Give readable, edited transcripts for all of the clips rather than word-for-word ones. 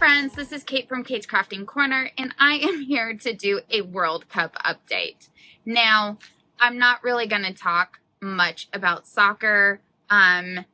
friends, this is Kate from Kate's Crafting Corner, and I am here to do a World Cup update. Now, I'm not really going to talk much about soccer, in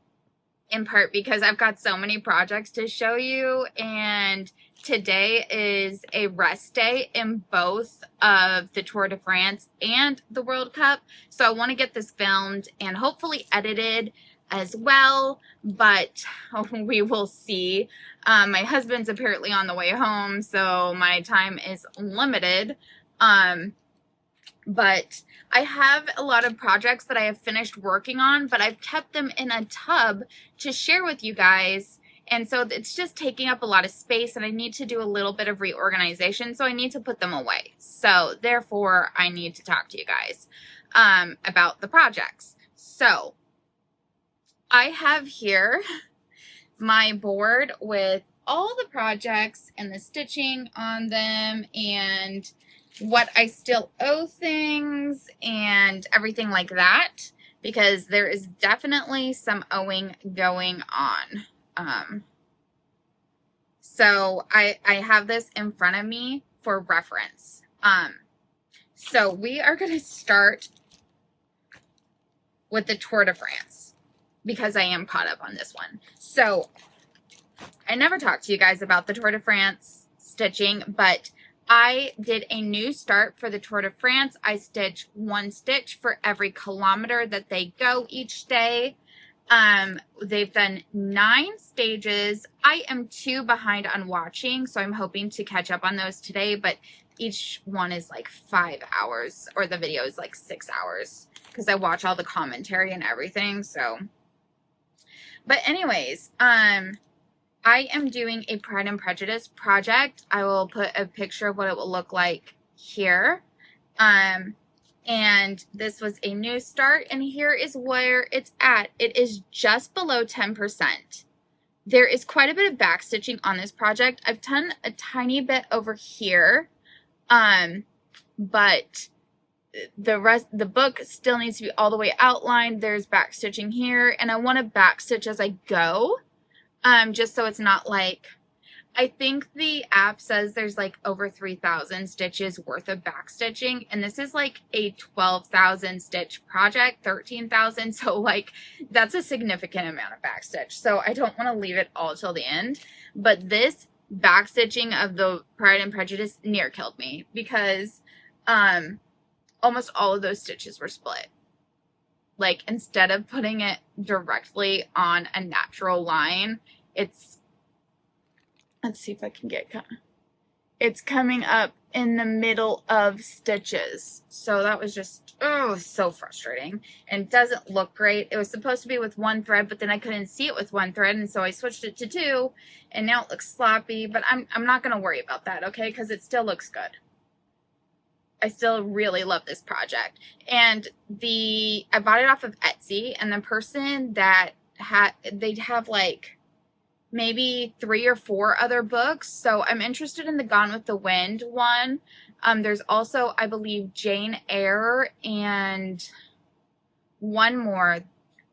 part because I've got so many projects to show you, and today is a rest day in both of the Tour de France and the World Cup, so I want to get this filmed and hopefully edited as well, but we will see. My husband's apparently on the way home, so my time is limited. But I have a lot of projects that I have finished working on, but I've kept them in a tub to share with you guys. And so it's just taking up a lot of space, and I need to do a little bit of reorganization, so I need to put them away. So therefore, I need to talk to you guys about the projects. So I have here my board with all the projects and the stitching on them and what I still owe things and everything like that, because there is definitely some owing going on. So I have this in front of me for reference. So we are going to start with the Tour de France, because I am caught up on this one. So I never talked to you guys about the Tour de France stitching, but I did a new start for the Tour de France. I stitch one stitch for every kilometer that they go each day. They've done 9 stages. I am 2 behind on watching, so I'm hoping to catch up on those today, but each one is like 5 hours, or the video is like 6 hours, because I watch all the commentary and everything, so. But anyways, I am doing a Pride and Prejudice project. I will put a picture of what it will look like here. And this was a new start, and here is where it's at. It is just below 10%. There is quite a bit of back stitching on this project. I've done a tiny bit over here, but the book still needs to be all the way outlined. There's back stitching here, and I want to back stitch as I go, just so it's not like, I think the app says there's like over 3,000 stitches worth of back stitching, and this is like a 12,000 stitch project, 13,000, so like that's a significant amount of back stitch. So I don't want to leave it all till the end, but this back stitching of the Pride and Prejudice near killed me, because almost all of those stitches were split. Like, instead of putting it directly on a natural line, it's, let's see if I can get, it's coming up in the middle of stitches. So that was just, oh, so frustrating, and doesn't look great. It was supposed to be with 1 thread, but then I couldn't see it with 1 thread, and so I switched it to 2, and now it looks sloppy, but I'm not going to worry about that, okay, because it still looks good. I still really love this project. And I bought it off of Etsy, and the person that they'd have like maybe 3 or 4 other books. So I'm interested in the Gone with the Wind one. There's also, I believe, Jane Eyre and one more.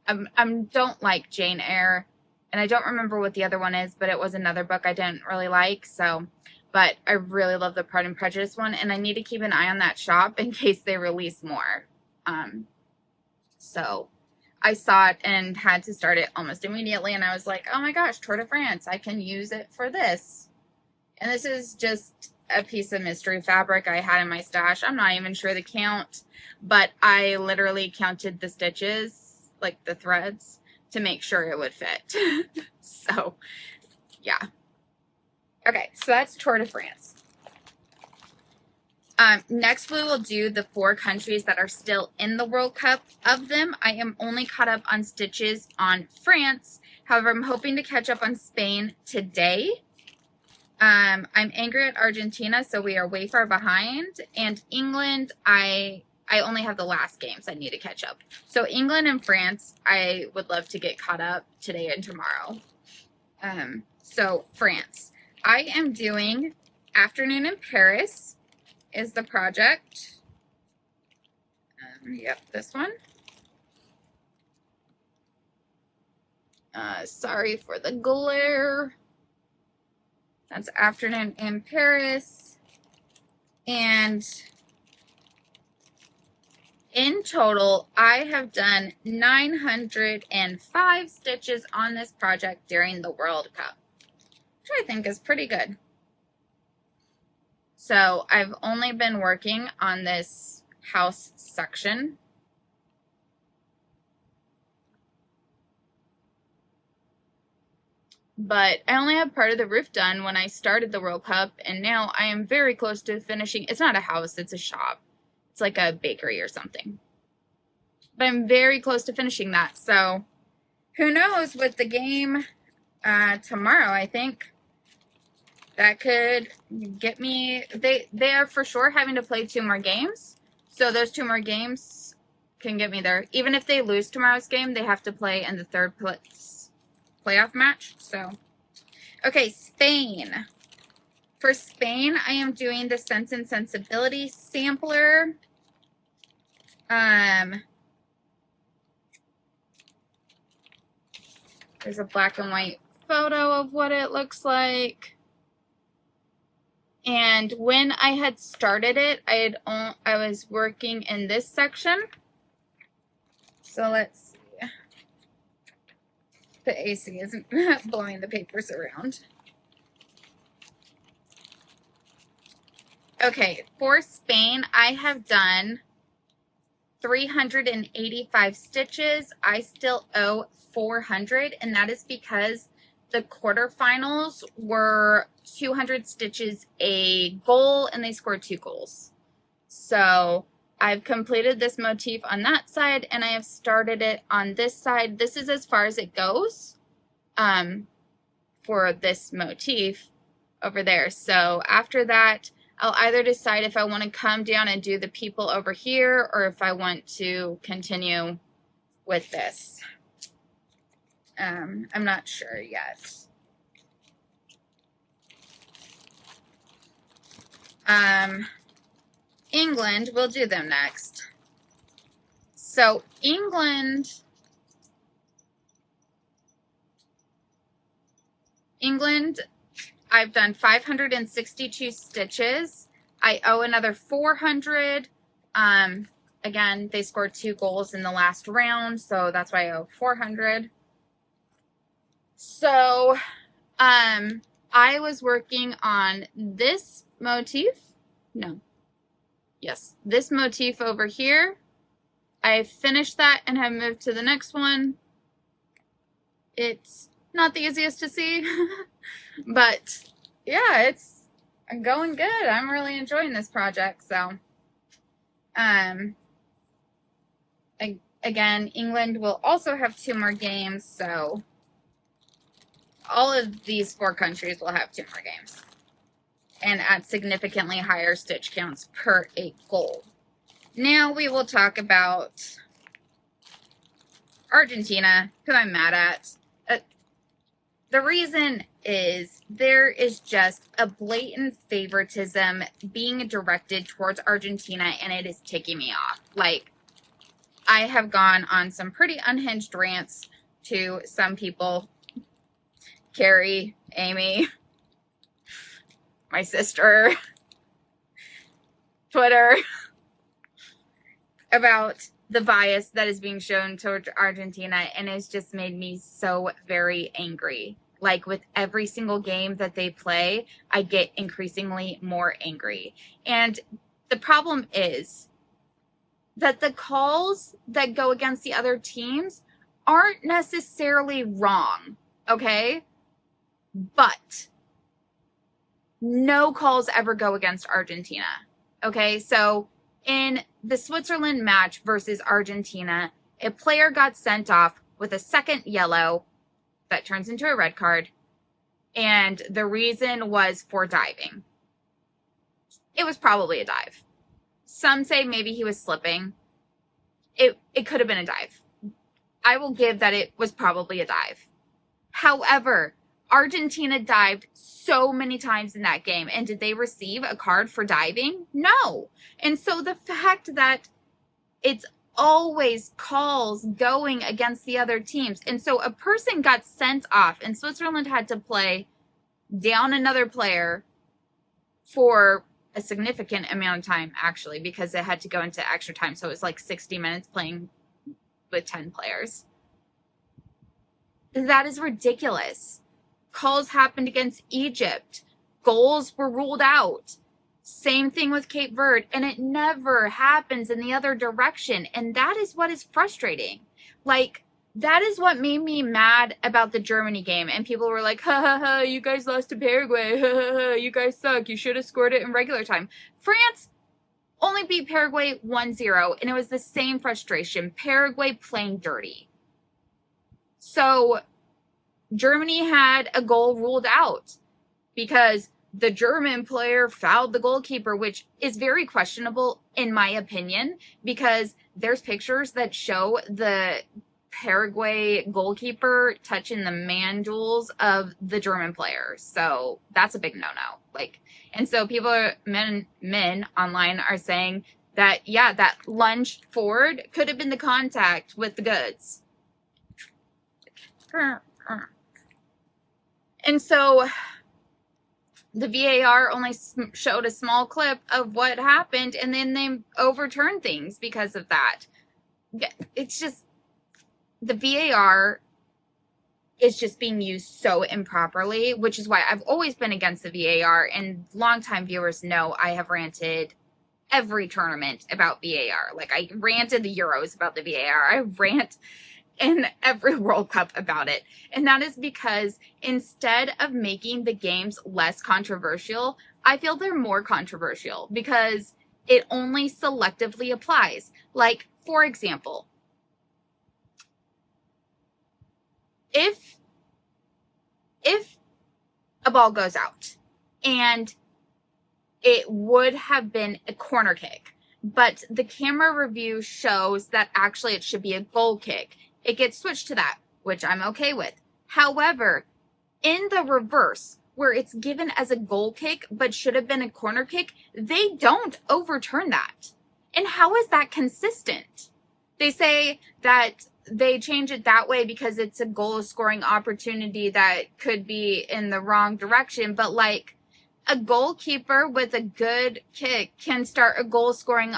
I don't like Jane Eyre, and I don't remember what the other one is, but it was another book I didn't really like. So, but I really love the Pride and Prejudice one, and I need to keep an eye on that shop in case they release more. So I saw it and had to start it almost immediately, and I was like, oh my gosh, Tour de France, I can use it for this. And this is just a piece of mystery fabric I had in my stash. I'm not even sure the count, but I literally counted the stitches, like the threads, to make sure it would fit. So, yeah. Okay, so that's Tour de France. Next, we will do the 4 countries that are still in the World Cup. Of them, I am only caught up on stitches on France. However, I'm hoping to catch up on Spain today. I'm angry at Argentina, so we are way far behind. And England, I only have the last games I need to catch up. So England and France, I would love to get caught up today and tomorrow. So France. I am doing Afternoon in Paris is the project. Yep, this one. Sorry for the glare. That's afternoon in Paris. And in total, I have done 905 stitches on this project during the World Cup, which I think is pretty good. So I've only been working on this house section. But I only have part of the roof done when I started the World Cup, and now I am very close to finishing. It's not a house, it's a shop. It's like a bakery or something. But I'm very close to finishing that, so who knows with the game tomorrow, I think that could get me, they are for sure having to play 2 more games, so those 2 more games can get me there. Even if they lose tomorrow's game, they have to play in the 3rd place playoff match. So, okay, Spain. For Spain, I am doing the Sense and Sensibility sampler. There's a black and white photo of what it looks like. And when I had started it, I was working in this section. So let's see. The AC isn't blowing the papers around. Okay, for Spain, I have done 385 stitches. I still owe 400, and that is because the quarterfinals were 200 stitches a goal, and they scored 2 goals. So I've completed this motif on that side, and I have started it on this side. This is as far as it goes for this motif over there. So after that, I'll either decide if I want to come down and do the people over here, or if I want to continue with this. I'm not sure yet. England, we'll do them next. So England, I've done 562 stitches. I owe another 400. Again, they scored 2 goals in the last round, so that's why I owe 400. So, I was working on this motif. No. Yes, this motif over here. I finished that and have moved to the next one. It's not the easiest to see, but yeah, it's going good. I'm really enjoying this project. So, again, England will also have 2 more games, so all of these 4 countries will have 2 more games, and at significantly higher stitch counts per a goal. Now we will talk about Argentina, who I'm mad at. The reason is there is just a blatant favoritism being directed towards Argentina, and it is ticking me off. Like, I have gone on some pretty unhinged rants to some people. Carrie, Amy, my sister, Twitter, about the bias that is being shown towards Argentina, and it's just made me so very angry. Like, with every single game that they play, I get increasingly more angry. And the problem is that the calls that go against the other teams aren't necessarily wrong, okay? But no calls ever go against Argentina, okay? So in the Switzerland match versus Argentina, a player got sent off with a second yellow that turns into a red card, and the reason was for diving. It was probably a dive. Some say maybe he was slipping. It could have been a dive. I will give that it was probably a dive. However, Argentina dived so many times in that game, and did they receive a card for diving? No. And so the fact that it's always calls going against the other teams, and so a person got sent off, and Switzerland had to play down another player for a significant amount of time, actually, because it had to go into extra time. So it was like 60 minutes playing with 10 players. That is ridiculous. Calls happened against Egypt. Goals were ruled out. Same thing with Cape Verde, and it never happens in the other direction. And that is what is frustrating. Like, that is what made me mad about the Germany game. And people were like, ha ha ha, you guys lost to Paraguay. Ha ha ha, you guys suck. You should have scored it in regular time. France only beat Paraguay 1-0, and it was the same frustration. Paraguay playing dirty. So Germany had a goal ruled out because the German player fouled the goalkeeper, which is very questionable in my opinion, because there's pictures that show the Paraguay goalkeeper touching the mandibles of the German player. So that's a big no-no. Like, and so people, men online are saying that, yeah, that lunge forward could have been the contact with the goods. And so the VAR only showed a small clip of what happened, and then they overturned things because of that. It's just, the VAR is just being used so improperly, which is why I've always been against the VAR, and longtime viewers know I have ranted every tournament about VAR. Like, I ranted the Euros about the VAR. I rant in every World Cup about it. And that is because instead of making the games less controversial, I feel they're more controversial because it only selectively applies. Like, for example, if a ball goes out and it would have been a corner kick, but the camera review shows that actually it should be a goal kick, it gets switched to that, which I'm okay with. However, in the reverse, where it's given as a goal kick but should have been a corner kick, they don't overturn that. And how is that consistent? They say that they change it that way because it's a goal scoring opportunity that could be in the wrong direction, but like, a goalkeeper with a good kick can start a goal scoring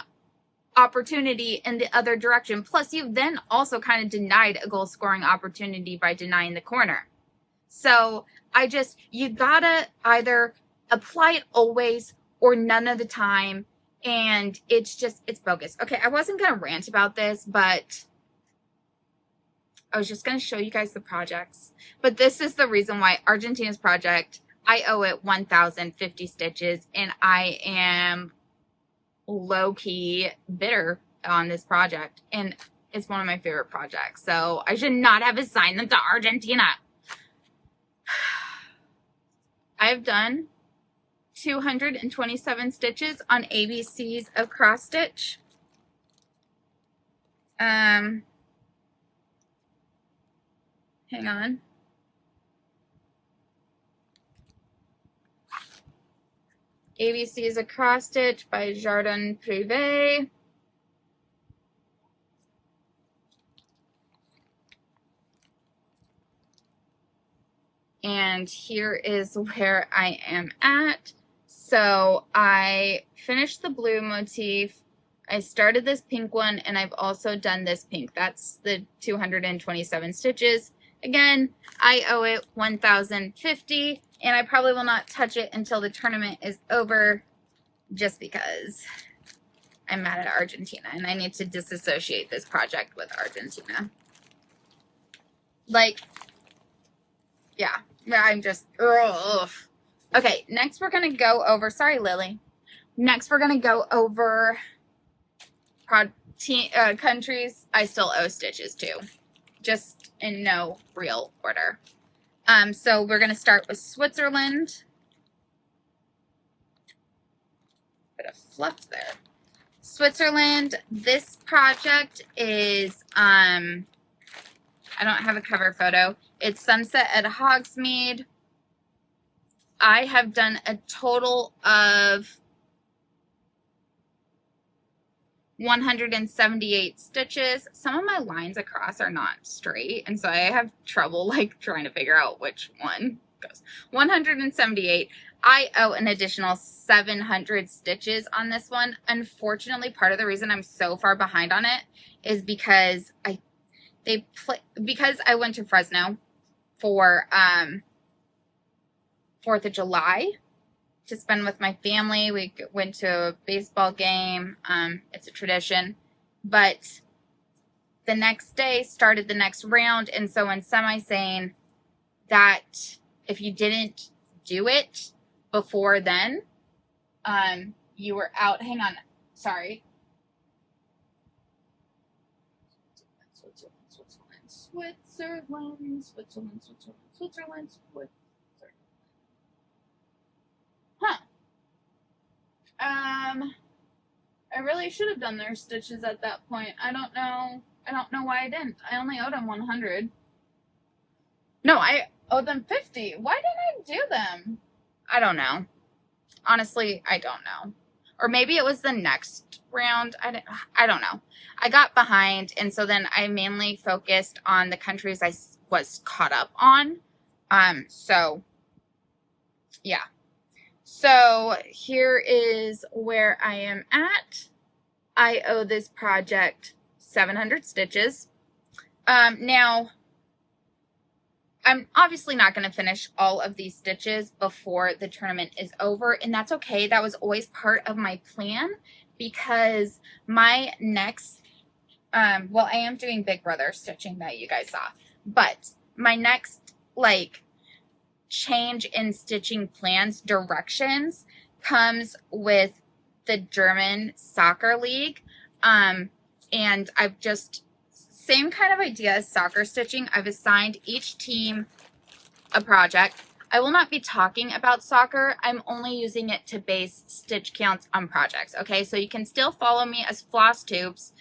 opportunity in the other direction. Plus, you've then also kind of denied a goal scoring opportunity by denying the corner. So you gotta either apply it always or none of the time. And it's bogus. Okay, I wasn't gonna rant about this, but I was just gonna show you guys the projects. But this is the reason why Argentina's project, I owe it 1,050 stitches, and I am low-key bitter on this project, and it's one of my favorite projects, so I should not have assigned them to Argentina. I've done 227 stitches on ABCs of cross stitch. Hang on. ABC is a cross stitch by Jardin Privé. And here is where I am at. So I finished the blue motif. I started this pink one, and I've also done this pink. That's the 227 stitches. Again, I owe it 1,050. And I probably will not touch it until the tournament is over, just because I'm mad at Argentina and I need to disassociate this project with Argentina. Like, yeah, I'm just, ugh. Okay, next we're going to go over, sorry, Lily. Next we're going to go over countries I still owe stitches to, just in no real order. So we're going to start with Switzerland. Bit of fluff there. Switzerland, this project is, I don't have a cover photo. It's Sunset at Hogsmeade. I have done a total of 178 stitches. Some of my lines across are not straight, and so I have trouble like trying to figure out which one goes. 178. I owe an additional 700 stitches on this one. Unfortunately, part of the reason I'm so far behind on it is because I went to Fresno for 4th of July to spend with my family. We went to a baseball game. It's a tradition. But the next day started the next round, and so in semi saying that if you didn't do it before then, you were out. Hang on, sorry. Switzerland. Huh. I really should have done their stitches at that point. I don't know why I didn't. I only owed them 100. No, I owed them 50. Why didn't I do them? I don't know. Honestly, I don't know. Or maybe it was the next round. I don't know. I got behind, and so then I mainly focused on the countries I was caught up on. So, yeah. So here is where I am at. I owe this project 700 stitches. Now, I'm obviously not going to finish all of these stitches before the tournament is over, and that's okay. That was always part of my plan because my next, well, I am doing Big Brother stitching that you guys saw, but my next, like, change in stitching plans directions comes with the German soccer league. And I've just, same kind of idea as soccer stitching. I've assigned each team a project. I will not be talking about soccer. I'm only using it to base stitch counts on projects. Okay, so you can still follow me as Floss Tubes,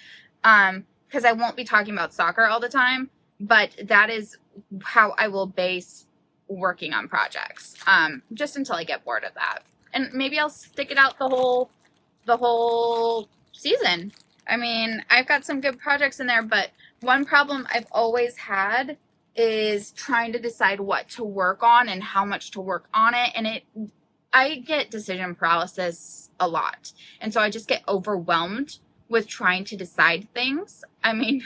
because I won't be talking about soccer all the time, but that is how I will base working on projects, just until I get bored of that. And maybe I'll stick it out the whole season. I mean, I've got some good projects in there, but one problem I've always had is trying to decide what to work on and how much to work on it. And I get decision paralysis a lot. And so I just get overwhelmed with trying to decide things. I mean,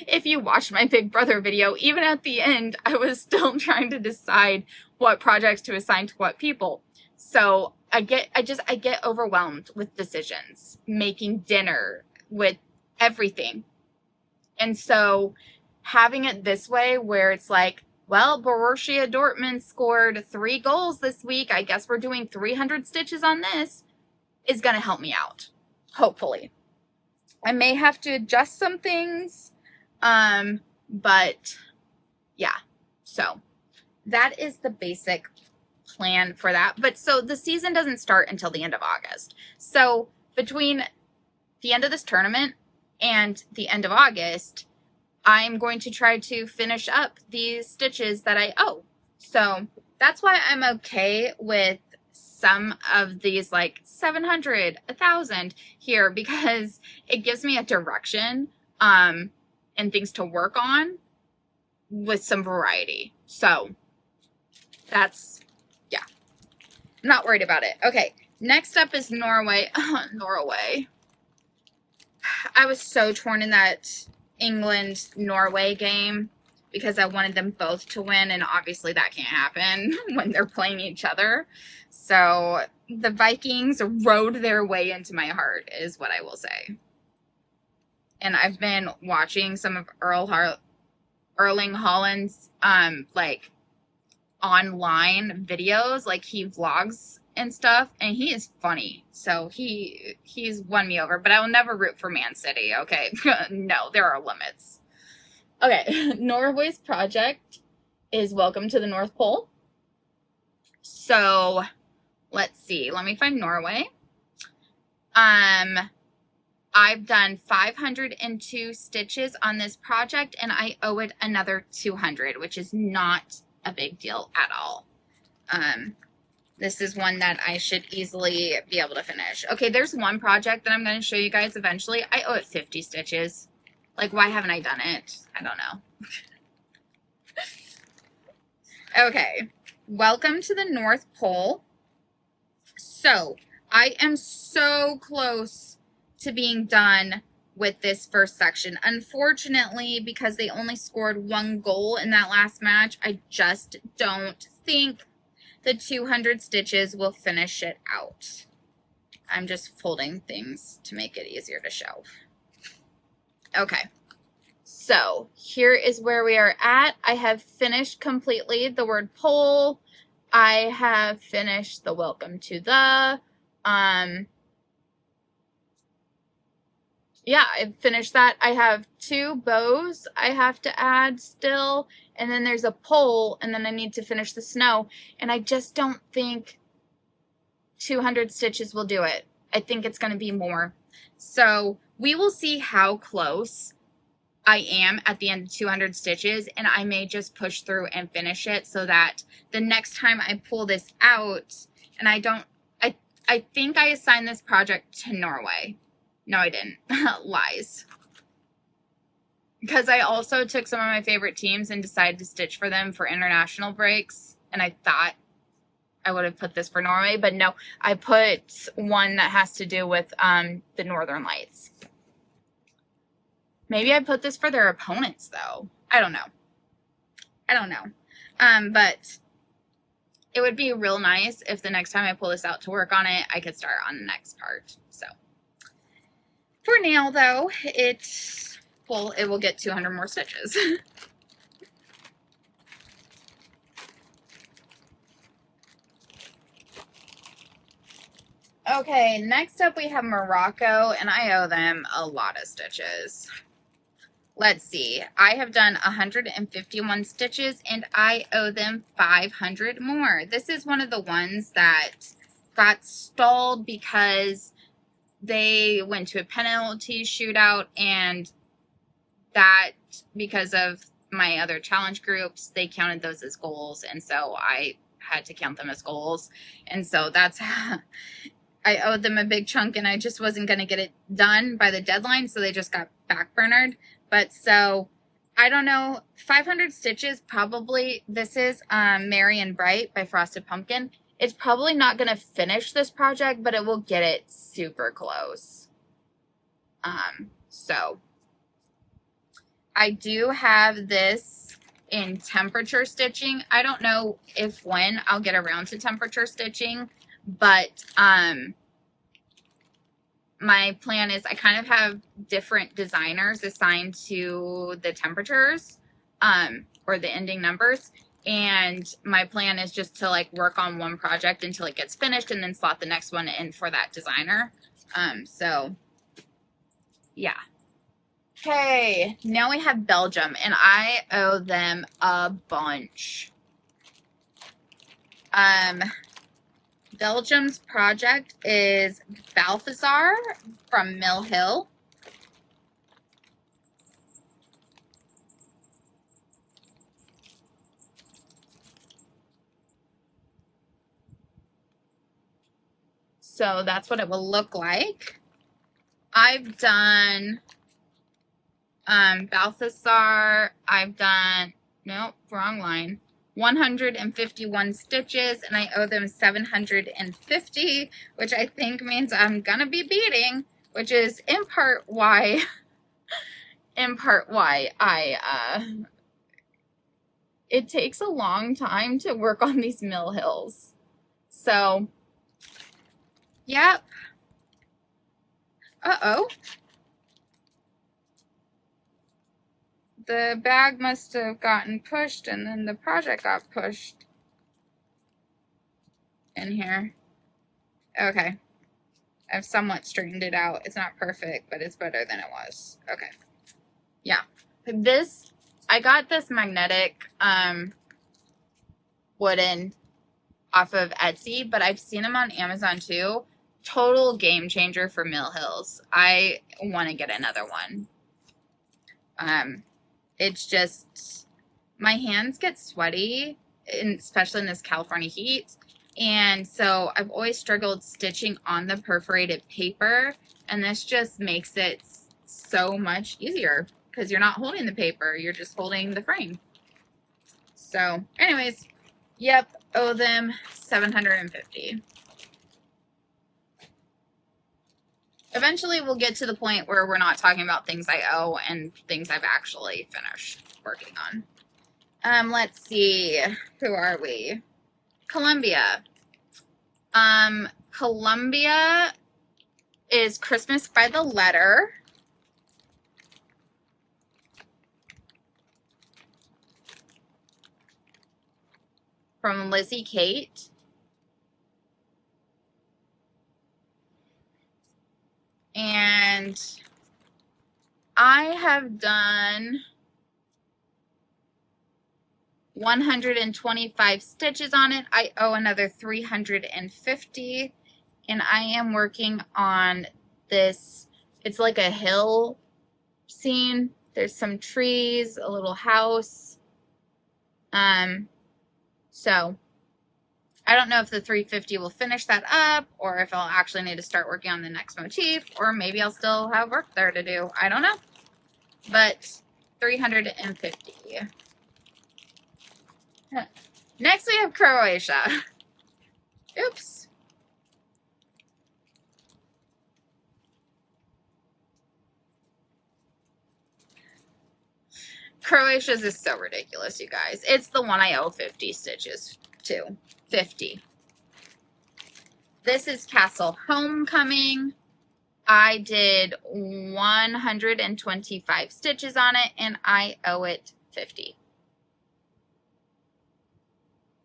if you watch my Big Brother video, even at the end, I was still trying to decide what projects to assign to what people. So I get overwhelmed with decisions, making dinner, with everything. And so having it this way where it's like, well, Borussia Dortmund scored 3 goals this week. I guess we're doing 300 stitches on this, is going to help me out, hopefully. I may have to adjust some things, but yeah, so that is the basic plan for that. But so the season doesn't start until the end of August. So between the end of this tournament and the end of August, I'm going to try to finish up these stitches that I owe. So that's why I'm okay with some of these, like 700, 1,000 here, because it gives me a direction, and things to work on with some variety. So that's, yeah, I'm not worried about it. Okay, next up is Norway. Norway. I was so torn in that England-Norway game because I wanted them both to win, and obviously that can't happen when they're playing each other. So the Vikings rode their way into my heart, is what I will say. And I've been watching some of Erling Haaland's like online videos, like he vlogs and stuff, and he is funny. So he's won me over, but I will never root for Man City, okay? No, there are limits. Okay, Norway's project is Welcome to the North Pole. So let's see. Let me find Norway. I've done 502 stitches on this project, and I owe it another 200, which is not a big deal at all. This is one that I should easily be able to finish. Okay, there's one project that I'm going to show you guys eventually. I owe it 50 stitches. Like, why haven't I done it? I don't know. Okay, welcome to the North Pole. So I am so close to being done with this first section. Unfortunately, because they only scored 1 goal in that last match, I just don't think the 200 stitches will finish it out. I'm just folding things to make it easier to show. Okay, so here is where we are at. I have finished completely the word pole. I have finished the welcome to the, yeah, I finished that. I have 2 bows I have to add still, and then there's a pole, and then I need to finish the snow, and I just don't think 200 stitches will do it. I think it's going to be more. So we will see how close I am at the end of 200 stitches, and I may just push through and finish it so that the next time I pull this out, and I think I assigned this project to Norway. No, I didn't. Lies. Because I also took some of my favorite teams and decided to stitch for them for international breaks. And I thought I would have put this for Norway. But no, I put one that has to do with the Northern Lights. Maybe I put this for their opponents, though. I don't know. I don't know. But it would be real nice if the next time I pull this out to work on it, I could start on the next part. So for now, though, it will get 200 more stitches. Okay, next up we have Morocco, and I owe them a lot of stitches. Let's see. I have done 151 stitches, and I owe them 500 more. This is one of the ones that got stalled because they went to a penalty shootout, and that, because of my other challenge groups, they counted those as goals, and so I had to count them as goals. And so that's I owed them a big chunk, and I just wasn't going to get it done by the deadline, so they just got backburnered. But so I don't know, 500 stitches probably. This is Merry and Bright by Frosted Pumpkin. It's probably not going to finish this project, but it will get it super close. So I do have this in temperature stitching. I don't know when I'll get around to temperature stitching, but my plan is I kind of have different designers assigned to the temperatures or the ending numbers. And my plan is just to like work on one project until it gets finished and then slot the next one in for that designer. So yeah. Okay, now we have Belgium, and I owe them a bunch. Belgium's project is Balthazar from Mill Hill. So that's what it will look like. I've done Balthazar. I've done, nope, wrong line. 151 stitches, and I owe them 750, which I think means I'm gonna be beating, which is in part why I it takes a long time to work on these Mill Hills. So yep. Uh-oh. The bag must have gotten pushed, and then the project got pushed in here. Okay. I've somewhat straightened it out. It's not perfect, but it's better than it was. Okay. Yeah. This, I got this magnetic wooden off of Etsy, but I've seen them on Amazon too. Total game changer for Mill Hills. I want to get another one. It's just, my hands get sweaty, especially in this California heat. And so I've always struggled stitching on the perforated paper. And this just makes it so much easier because you're not holding the paper. You're just holding the frame. So anyways, yep, owe them $750. Eventually we'll get to the point where we're not talking about things I owe and things I've actually finished working on. Let's see. Who are we? Columbia. Columbia is Christmas by the Letter. From Lizzie Kate. And I have done 125 stitches on it. I owe another 350, and I am working on this. It's like a hill scene. There's some trees, a little house. So I don't know if the 350 will finish that up, or if I'll actually need to start working on the next motif, or maybe I'll still have work there to do. I don't know. But 350. Next we have Croatia. Oops. Croatia's is so ridiculous, you guys. It's the one I owe 50 stitches to. 50. This is Castle Homecoming. I did 125 stitches on it, and I owe it 50.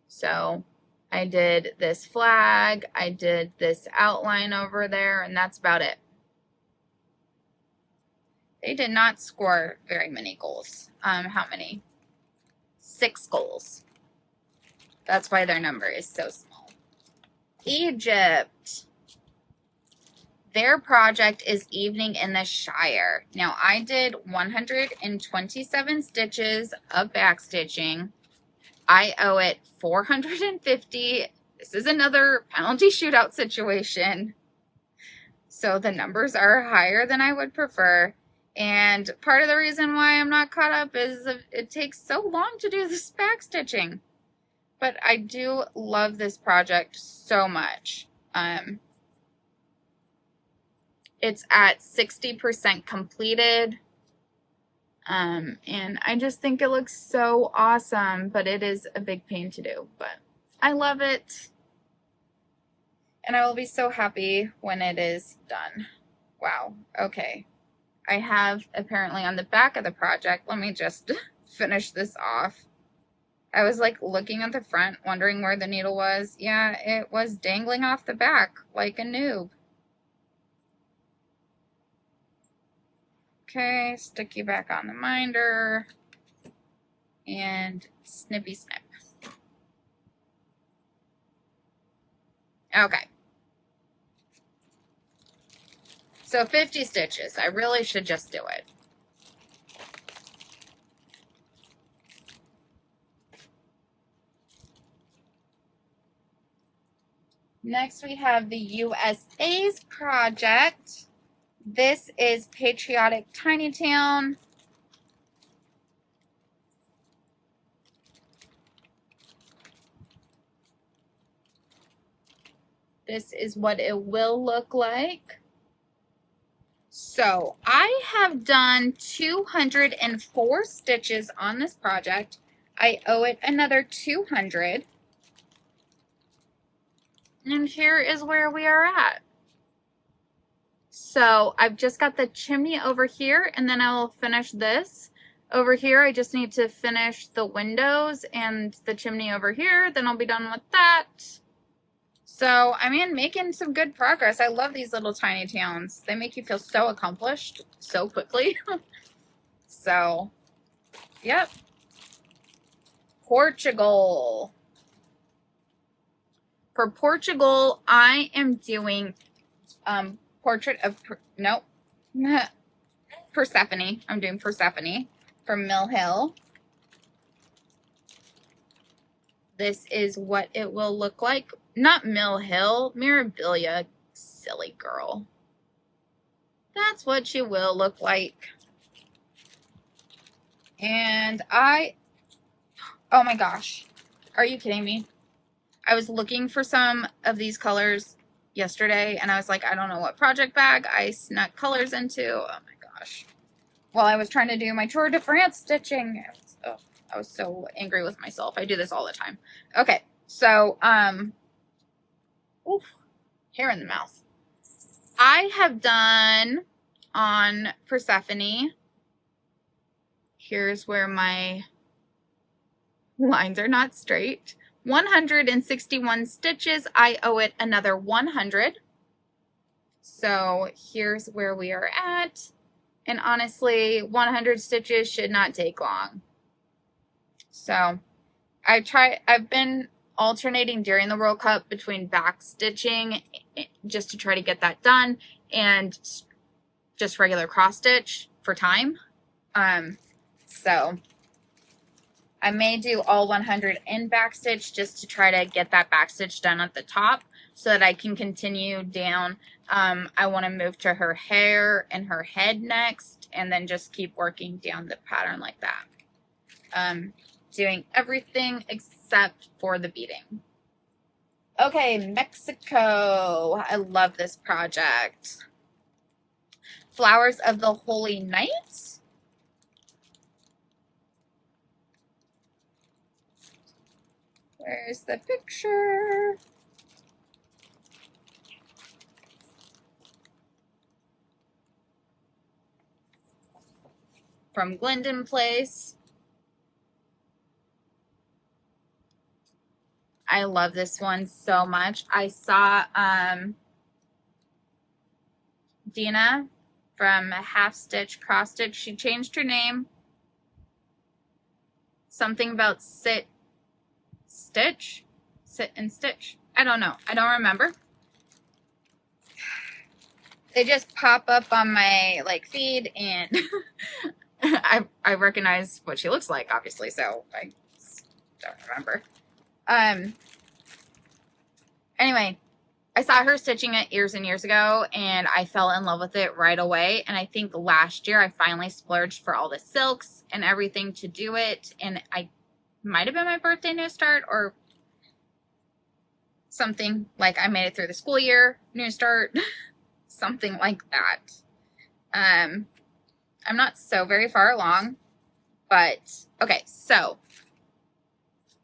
So I did this flag, I did this outline over there, and that's about it. They did not score very many goals. How many? 6 goals. That's why their number is so small. Egypt. Their project is Evening in the Shire. Now, I did 127 stitches of backstitching. I owe it 450. This is another penalty shootout situation. So the numbers are higher than I would prefer. And part of the reason why I'm not caught up is it takes so long to do this backstitching. But I do love this project so much. It's at 60% completed. And I just think it looks so awesome, but it is a big pain to do. But I love it. And I will be so happy when it is done. Wow. Okay. I have apparently on the back of the project, let me just finish this off. I was like looking at the front, wondering where the needle was. Yeah, it was dangling off the back like a noob. Okay, stick you back on the minder. And snippy snip. Okay. So 50 stitches. I really should just do it. Next we have the USA's project. This is Patriotic Tiny Town. This is what it will look like. So I have done 204 stitches on this project. I owe it another 200. And here is where we are at. So I've just got the chimney over here, and then I will finish this. Over here, I just need to finish the windows and the chimney over here. Then I'll be done with that. So, I mean, making some good progress. I love these little tiny towns. They make you feel so accomplished so quickly. So, yep. Portugal. For Portugal, I am doing portrait of, nope, Persephone. I'm doing Persephone from Mill Hill. This is what it will look like. Not Mill Hill, Mirabilia, silly girl. That's what she will look like. And oh my gosh, are you kidding me? I was looking for some of these colors yesterday, and I was like, I don't know what project bag I snuck colors into. Oh my gosh. While I was trying to do my Tour de France stitching. I was so angry with myself. I do this all the time. Okay, so, oof, hair in the mouth. I have done on Persephone. Here's where my lines are not straight. 161 stitches. I owe it another 100. So here's where we are at. And honestly, 100 stitches should not take long. So I've been alternating during the World Cup between back stitching just to try to get that done and just regular cross stitch for time. So I may do all 100 in back stitch just to try to get that back stitch done at the top so that I can continue down. I want to move to her hair and her head next, and then just keep working down the pattern like that. Doing everything except for the beading. Okay, Mexico. I love this project. Flowers of the Holy Night. Where's the picture? From Glendon Place. I love this one so much. I saw Dina from Half Stitch Cross Stitch. She changed her name. Something about Sit and Stitch. I don't know. I don't remember. They just pop up on my feed, and I recognize what she looks like, obviously, so I don't remember. Anyway, I saw her stitching it years and years ago, and I fell in love with it right away. And I think last year I finally splurged for all the silks and everything to do it. And I might have been my birthday new start or something, like I made it through the school year new start, something like that. I'm not so very far along, but okay, so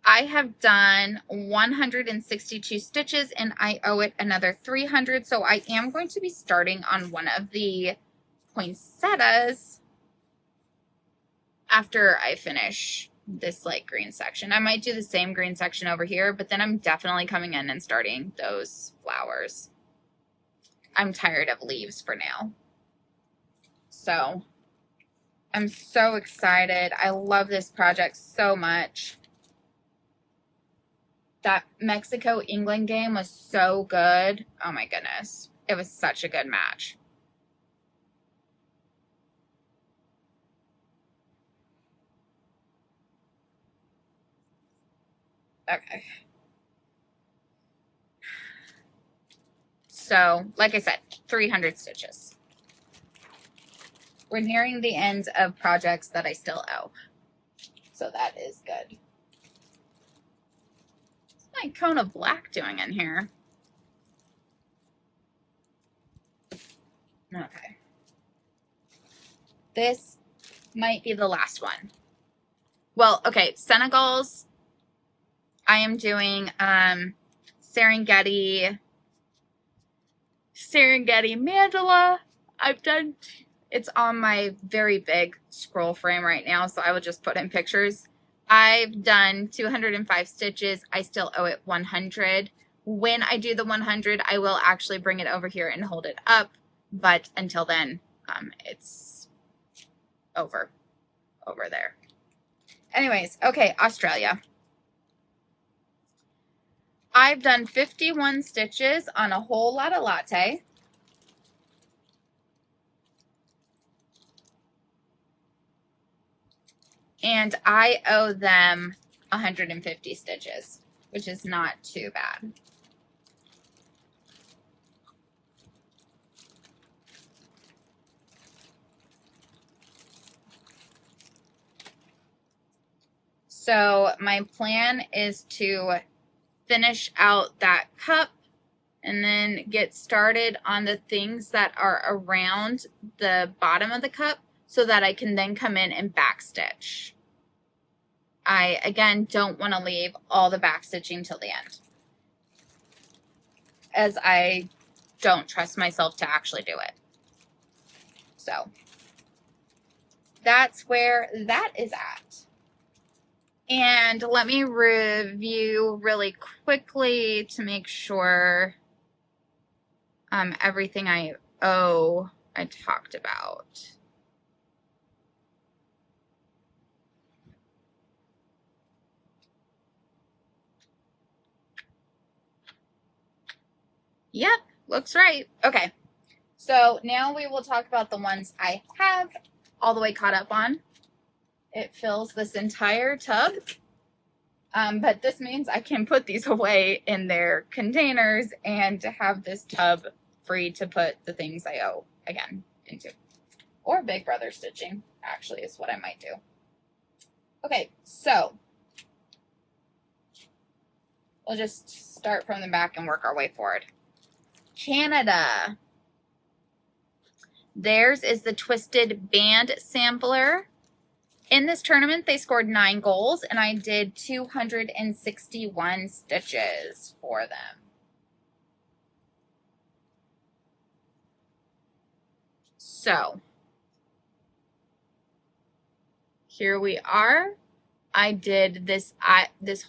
I have done 162 stitches and I owe it another 300. So I am going to be starting on one of the poinsettias after I finish this light green section. I might do the same green section over here, but then I'm definitely coming in and starting those flowers. I'm tired of leaves for now. So I'm so excited. I love this project so much. That Mexico-England game was so good. Oh my goodness. It was such a good match. Okay. So, like I said, 300 stitches. We're nearing the end of projects that I still owe. So that is good. What's my cone of black doing in here? Okay. This might be the last one. Well, okay, Senegal's. I am doing Serengeti mandala. I've done, it's on my very big scroll frame right now, so I will just put in pictures. I've done 205 stitches. I still owe it 100. When I do the 100, I will actually bring it over here and hold it up, but until then, it's over there. Anyways, okay, Australia. I've done 51 stitches on a whole lot of latte. And I owe them 150 stitches, which is not too bad. So my plan is to finish out that cup and then get started on the things that are around the bottom of the cup so that I can then come in and backstitch. I, again, don't want to leave all the backstitching till the end, as I don't trust myself to actually do it. So that's where that is at. And let me review really quickly to make sure everything I talked about. Yep, looks right. Okay, so now we will talk about the ones I have all the way caught up on. It fills this entire tub, but this means I can put these away in their containers and have this tub free to put the things I owe again into. Or Big Brother stitching, actually, is what I might do. Okay, so we'll just start from the back and work our way forward. Canada. Theirs is the Twisted Band Sampler. In this tournament, they scored 9 goals, and I did 261 stitches for them. So, here we are. I did this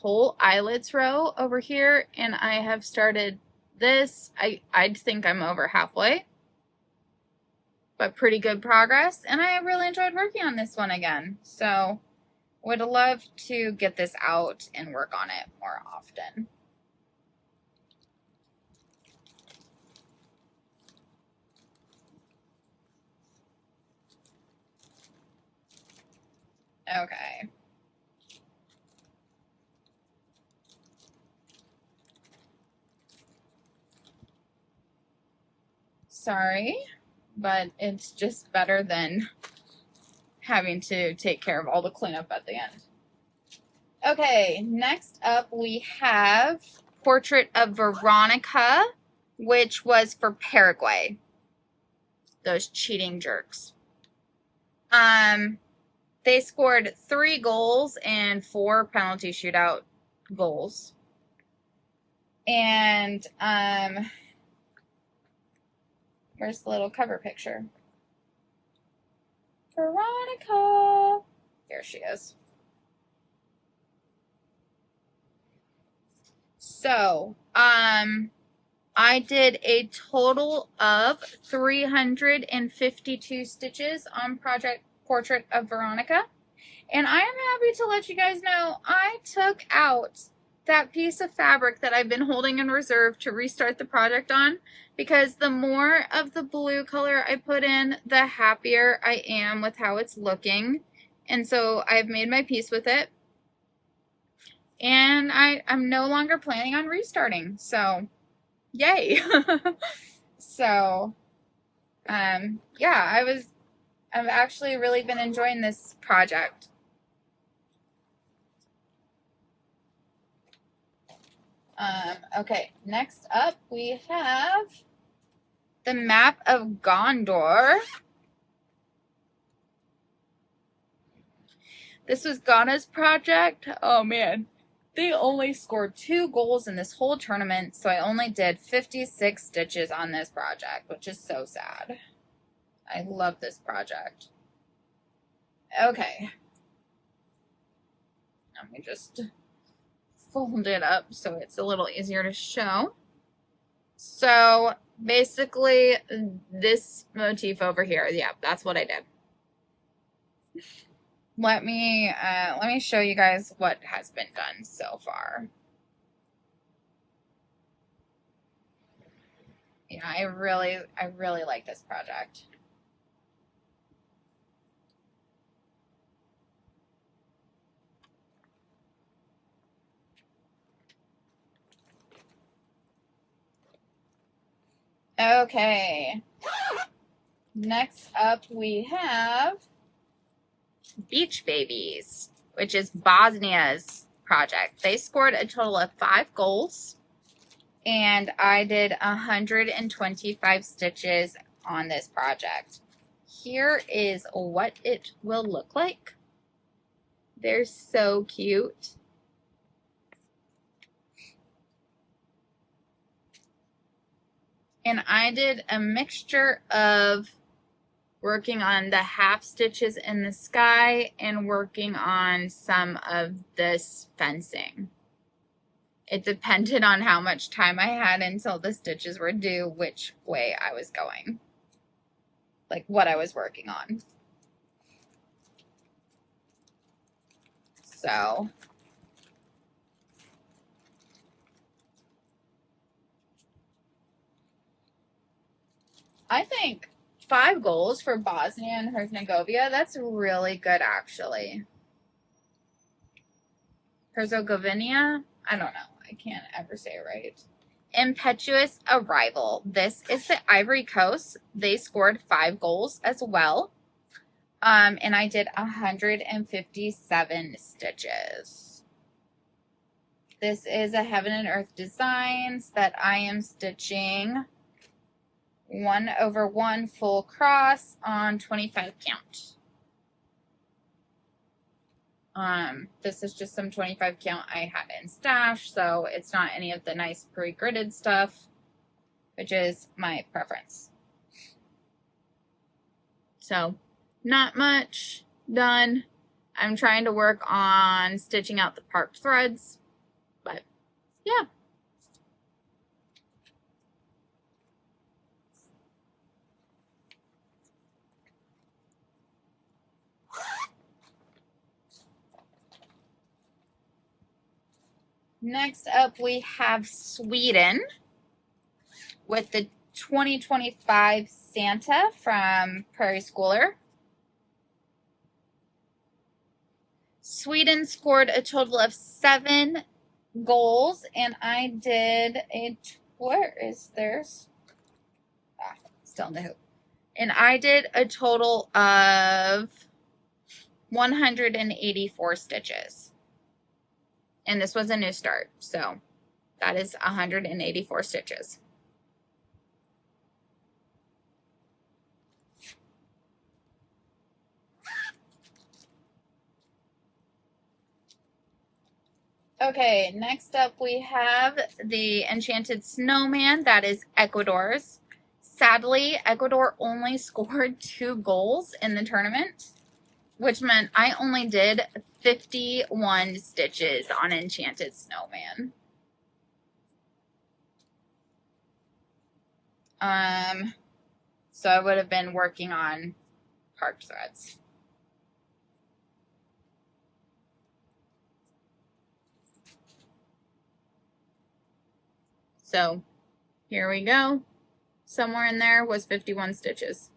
whole eyelets row over here, and I have started this. I think I'm over halfway, but pretty good progress, and I really enjoyed working on this one again. So would love to get this out and work on it more often. Okay. Sorry, but it's just better than having to take care of all the cleanup at the end. Okay, next up we have Portrait of Veronica, which was for Paraguay. Those cheating jerks. They scored 3 goals and 4 penalty shootout goals. And where's the little cover picture? Veronica. Here she is. So, I did a total of 352 stitches on Portrait of Veronica. And I am happy to let you guys know I took out that piece of fabric that I've been holding in reserve to restart the project on, because the more of the blue color I put in, the happier I am with how it's looking. And so I've made my peace with it. And I'm no longer planning on restarting. So, yay. So, yeah, I've actually really been enjoying this project. Okay, next up we have the Map of Gondor. This was Ghana's project. Oh man, they only scored 2 goals in this whole tournament, so I only did 56 stitches on this project, which is so sad. I love this project. Okay. Let me just fold it up so it's a little easier to show. So basically this motif over here, yeah, that's what I did. Let me show you guys what has been done so far. Yeah, I really like this project. Okay. Next up we have Beach Babies, which is Bosnia's project. They scored a total of 5 goals, and I did 125 stitches on this project. Here is what it will look like. They're so cute. And I did a mixture of working on the half stitches in the sky and working on some of this fencing. It depended on how much time I had until the stitches were due, which way I was going, like what I was working on. So I think 5 goals for Bosnia and Herzegovina, that's really good actually. Herzegovina? I don't know. I can't ever say it right. Impetuous Arrival. This is the Ivory Coast. They scored 5 goals as well. And I did 157 stitches. This is a Heaven and Earth Designs that I am stitching 1/1 full cross on 25 count. This is just some 25 count I had in stash, so it's not any of the nice pre-gridded stuff, which is my preference. So, not much done. I'm trying to work on stitching out the parked threads, but yeah. Next up, we have Sweden with the 2025 Santa from Prairie Schooler. Sweden scored a total of 7 goals, and I did a, where is theirs? Ah, still in the hoop. And I did a total of 184 stitches. And this was a new start, so that is 184 stitches. Okay, next up we have the Enchanted Snowman. That is Ecuador's. Sadly, Ecuador only scored 2 goals in the tournament, which meant I only did 51 stitches on Enchanted Snowman. So I would have been working on parked threads. So here we go. Somewhere in there was 51 stitches.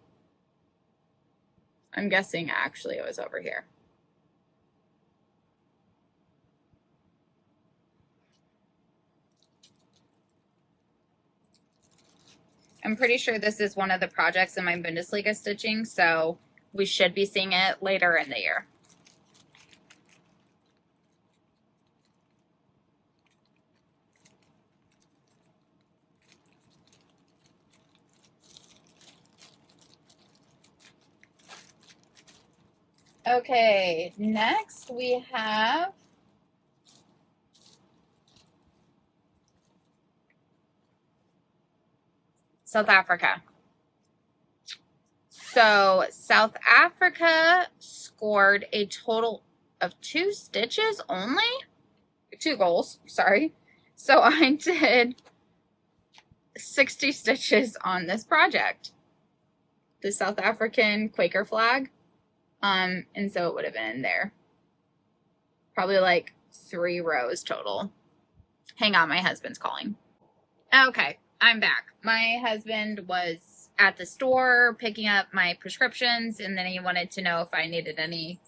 I'm guessing actually it was over here. I'm pretty sure this is one of the projects in my Bundesliga stitching, so we should be seeing it later in the year. Okay, next we have South Africa. So South Africa scored a total of 2 stitches only? 2 goals, sorry. So I did 60 stitches on this project. The South African Quaker flag. And so it would have been there. Probably like 3 rows total. Hang on, my husband's calling. Okay, I'm back. My husband was at the store picking up my prescriptions, and then he wanted to know if I needed any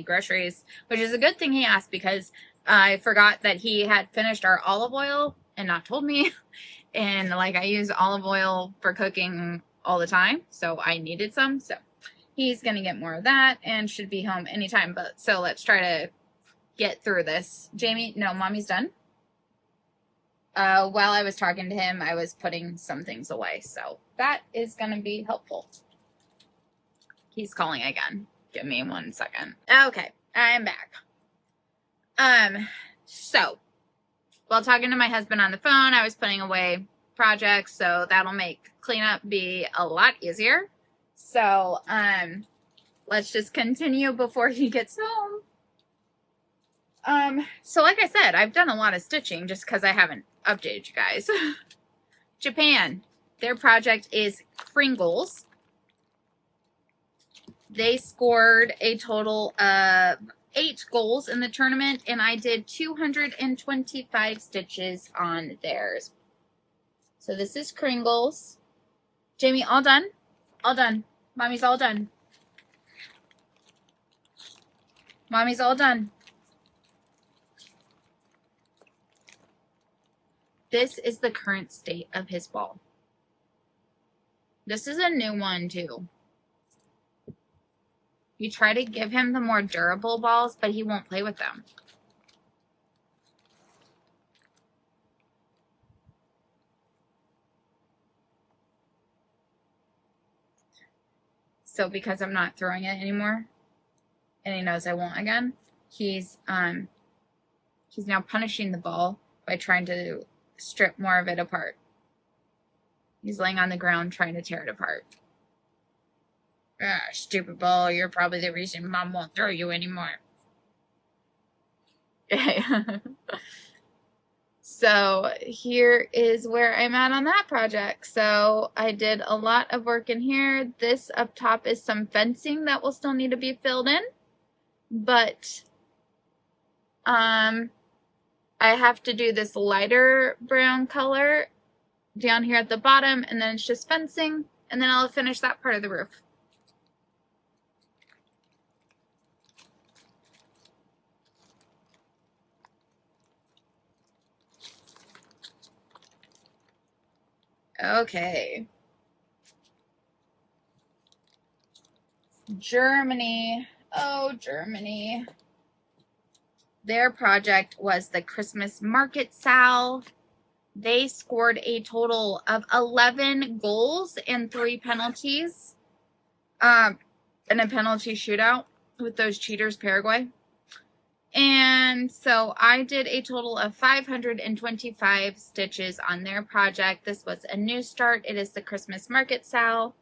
groceries, which is a good thing he asked because I forgot that he had finished our olive oil and not told me. And like I use olive oil for cooking all the time, so I needed some. So he's gonna get more of that and should be home anytime. But so let's try to get through this. Jamie, no, mommy's done. While I was talking to him, I was putting some things away, so that is going to be helpful. He's calling again. Give me 1 second. Okay, I'm back. So, while talking to my husband on the phone, I was putting away projects, so that'll make cleanup be a lot easier. So, let's just continue before he gets home. So like I said, I've done a lot of stitching just because I haven't updated you guys. Japan, their project is Kringles. They scored a total of 8 goals in the tournament, and I did 225 stitches on theirs. So this is Kringles. Jamie, all done? All done. Mommy's all done. Mommy's all done. This is the current state of his ball. This is a new one, too. You try to give him the more durable balls, but he won't play with them. So because I'm not throwing it anymore, and he knows I won't again, he's now punishing the ball by trying to strip more of it apart. He's laying on the ground trying to tear it apart. Ah, stupid ball, you're probably the reason Mom won't throw you anymore. So here is where I'm at on that project. So I did a lot of work in here. This up top is some fencing that will still need to be filled in. But I have to do this lighter brown color down here at the bottom, and then it's just fencing, and then I'll finish that part of the roof. Okay. Germany. Oh, Germany. Their project was the Christmas market sal. They scored a total of 11 goals and 3 penalties. And a penalty shootout with those cheaters, Paraguay. And so I did a total of 525 stitches on their project. This was a new start. It is the Christmas market sal.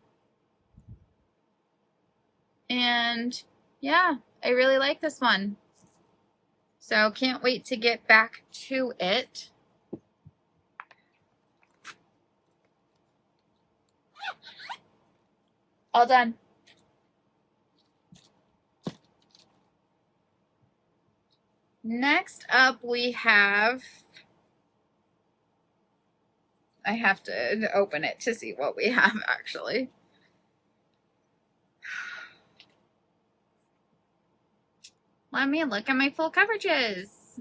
And yeah, I really like this one. So can't wait to get back to it. All done. Next up we have, I have to open it to see what we have actually. Let me look at my full coverages.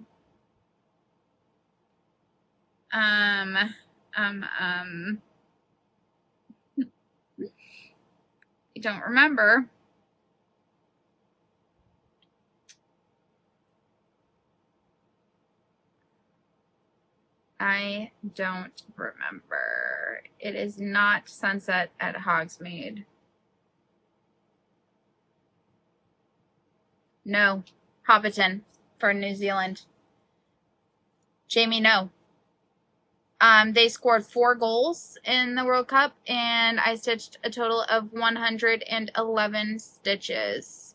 I don't remember. I don't remember. It is not Sunset at Hogsmeade. No. Hobbiton for New Zealand. Jamie, no. They scored 4 goals in the World Cup, and I stitched a total of 111 stitches.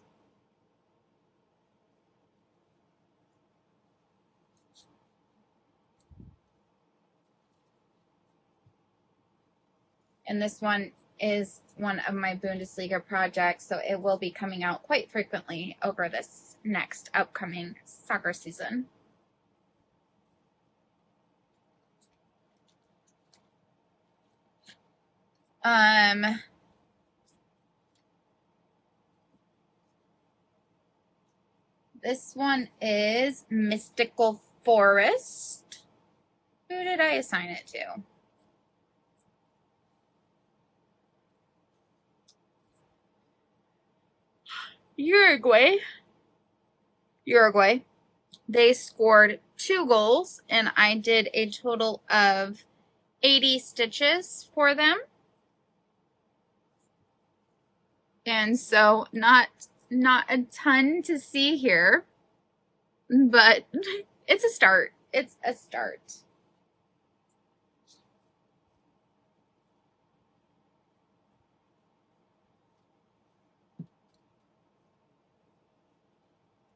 And this one is one of my Bundesliga projects, so it will be coming out quite frequently over this next upcoming soccer season. This one is Mystical Forest. Who did I assign it to? Uruguay. They scored 2 goals, and I did a total of 80 stitches for them. And so not a ton to see here, but it's a start. It's a start.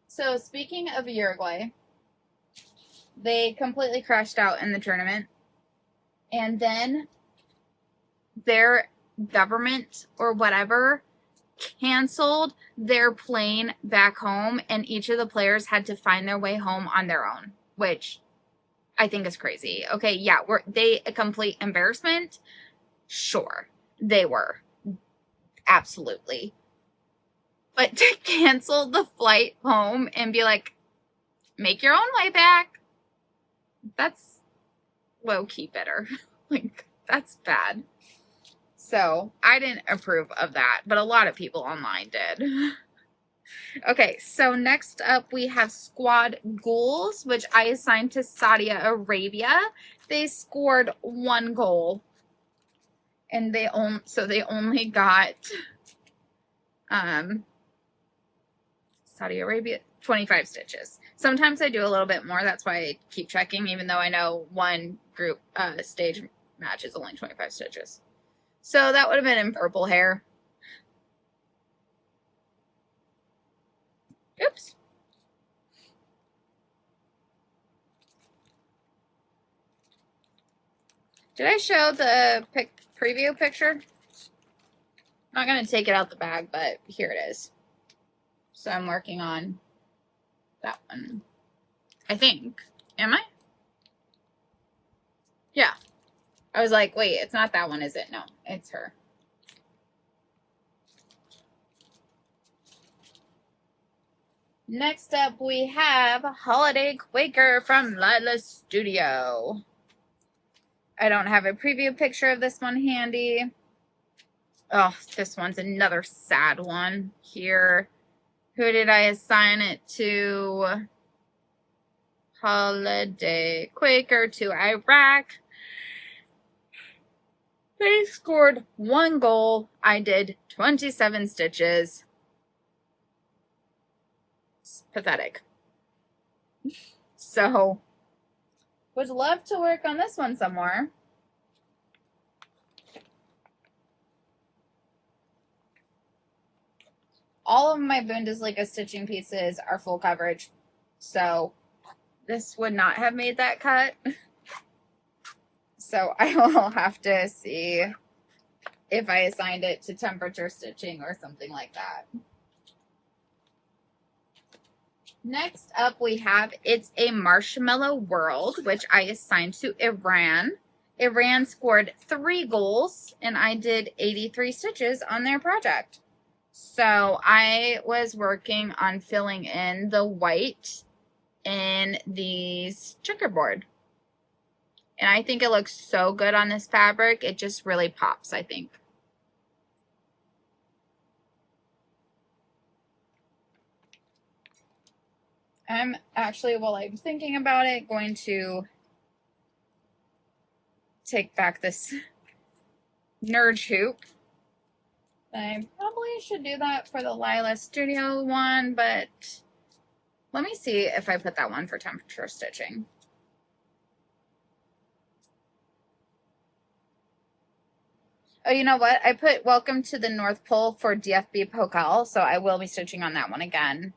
So speaking of Uruguay, they completely crashed out in the tournament, and then their government or whatever canceled their plane back home, and each of the players had to find their way home on their own, which I think is crazy. Okay, yeah, were they a complete embarrassment? Sure, they were. Absolutely. But to cancel the flight home and be like, make your own way back, that's low-key bitter. Like, that's bad. So I didn't approve of that, but a lot of people online did. Okay, so next up we have Squad Ghouls, which I assigned to Saudi Arabia. They scored 1 goal, and they only got Saudi Arabia 25 stitches. Sometimes I do a little bit more. That's why I keep checking, even though I know one group stage match is only 25 stitches. So that would have been in purple hair. Oops. Did I show the preview picture? I'm not going to take it out the bag, but here it is. So I'm working on that one, I think. Am I? Yeah. I was like, wait, it's not that one, is it? No, it's her. Next up, we have Holiday Quaker from Lila's Studio. I don't have a preview picture of this one handy. Oh, this one's another sad one here. Who did I assign it to? Holiday Quaker to Iraq. They scored 1 goal. I did 27 stitches. It's pathetic. So, would love to work on this one some more. All of my Bundesliga stitching pieces are full coverage, so this would not have made that cut. So I will have to see if I assigned it to temperature stitching or something like that. Next up we have It's a Marshmallow World, which I assigned to Iran. Iran scored 3 goals, and I did 83 stitches on their project. So I was working on filling in the white in these checkerboard. And I think it looks so good on this fabric. It just really pops, I think. I'm actually, while I'm thinking about it, going to take back this nerd hoop. I probably should do that for the Lila Studio one, but let me see if I put that one for temperature stitching. Oh, you know what? I put Welcome to the North Pole for DFB Pokal, so I will be stitching on that one again.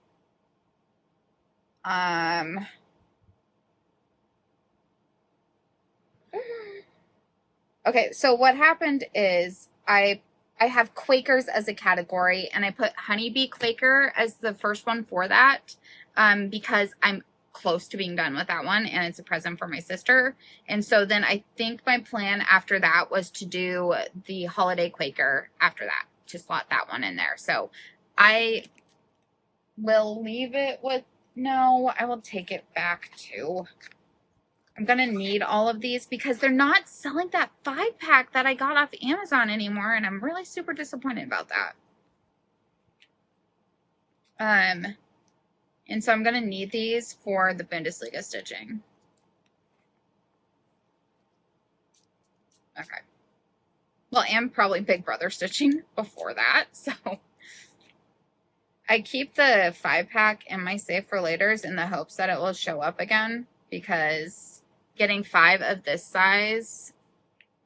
Okay, so what happened is I have Quakers as a category, and I put Honeybee Quaker as the first one for that because I'm close to being done with that one, and it's a present for my sister. And so then I think my plan after that was to do the Holiday Quaker after that, to slot that one in there. So I will leave it with, no, I will take it back too. I'm going to need all of these because they're not selling that 5-pack that I got off Amazon anymore, and I'm really super disappointed about that. And And so I'm going to need these for the Bundesliga stitching. Okay. Well, and probably Big Brother stitching before that. So I keep the 5-pack in my safe for later in the hopes that it will show up again, because getting 5 of this size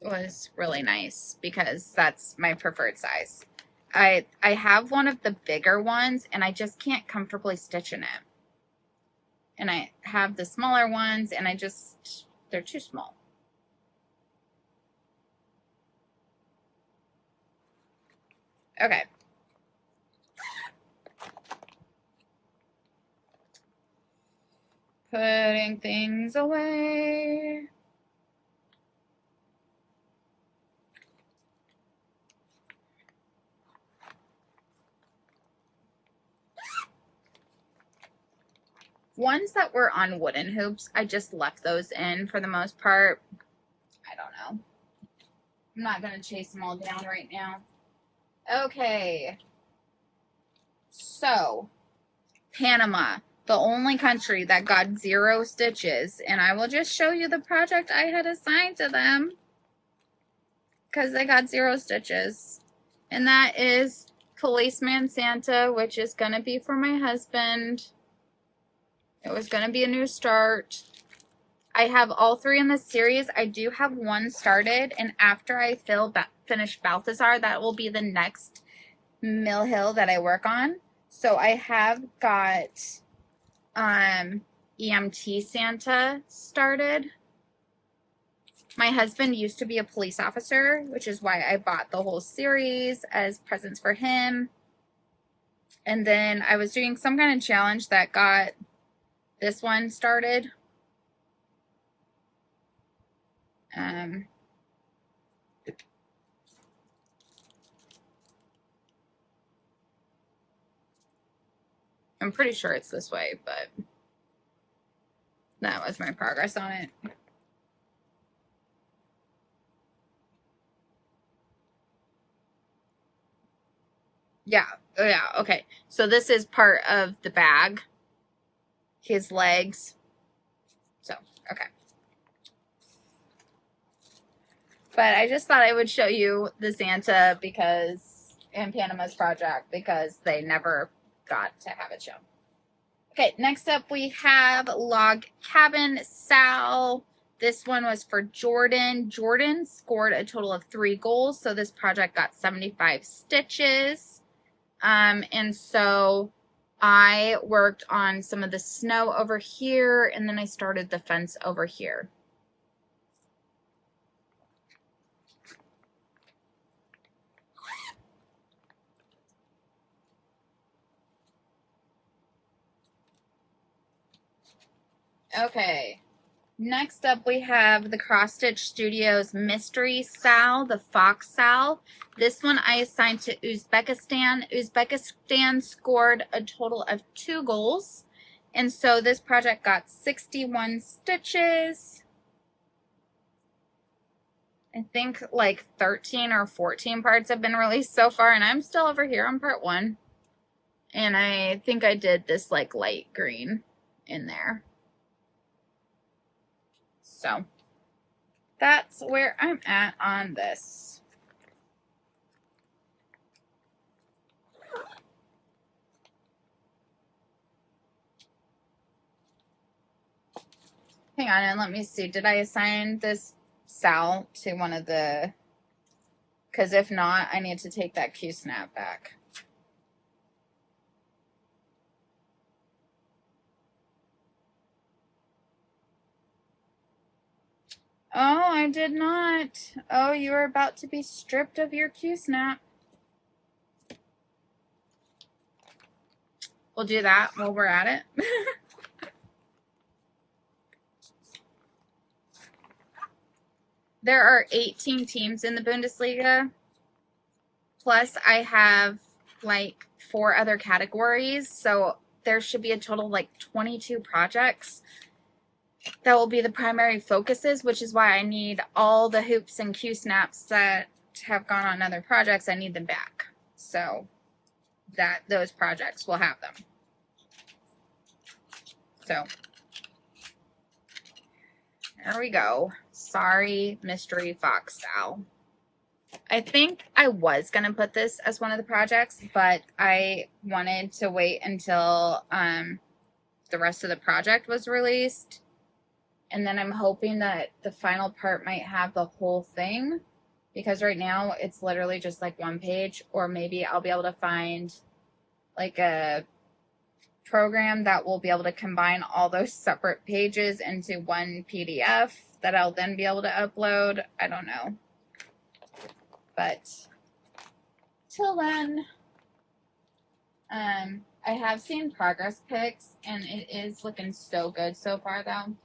was really nice because that's my preferred size. I have one of the bigger ones and I just can't comfortably stitch in it. And I have the smaller ones and they're too small. Okay. Putting things away. Ones that were on wooden hoops, I just left those in for the most part. I don't know. I'm not going to chase them all down right now. Okay. So, Panama, the only country that got 0 stitches. And I will just show you the project I had assigned to them, because they got 0 stitches. And that is Policeman Santa, which is going to be for my husband. It was going to be a new start. I have all 3 in this series. I do have 1 started, and after I finish Balthazar, that will be the next Mill Hill that I work on. So I have got EMT Santa started. My husband used to be a police officer, which is why I bought the whole series as presents for him. And then I was doing some kind of challenge that got this one started. I'm pretty sure it's this way, but that was my progress on it. Yeah, okay. So this is part of the bag. His legs. So, okay. But I just thought I would show you the Santa and Panama's project, because they never got to have it shown. Okay, next up we have Log Cabin Sal. This one was for Jordan. Jordan scored a total of 3 goals, so this project got 75 stitches. And so I worked on some of the snow over here, and then I started the fence over here. Okay, next up we have the Cross Stitch Studios Mystery Sal, the Fox Sal. This one I assigned to Uzbekistan. Uzbekistan scored a total of 2 goals. And so this project got 61 stitches. I think like 13 or 14 parts have been released so far, and I'm still over here on part 1. And I think I did this like light green in there. So that's where I'm at on this. Hang on, and let me see. Did I assign this Sal to one of the... Because if not, I need to take that Q-snap back. Oh, I did not. Oh, you are about to be stripped of your Q-snap. We'll do that while we're at it. There are 18 teams in the Bundesliga. Plus, I have like 4 other categories. So there should be a total of like 22 projects. That will be the primary focuses, which is why I need all the hoops and Q-snaps that have gone on other projects. I need them back, so that those projects will have them. So there we go. Sorry, Mystery Fox Owl. I think I was going to put this as one of the projects, but I wanted to wait until the rest of the project was released. And then I'm hoping that the final part might have the whole thing, because right now it's literally just like one page, or maybe I'll be able to find like a program that will be able to combine all those separate pages into one PDF that I'll then be able to upload. I don't know. But till then, I have seen progress pics, and it is looking so good so far, though.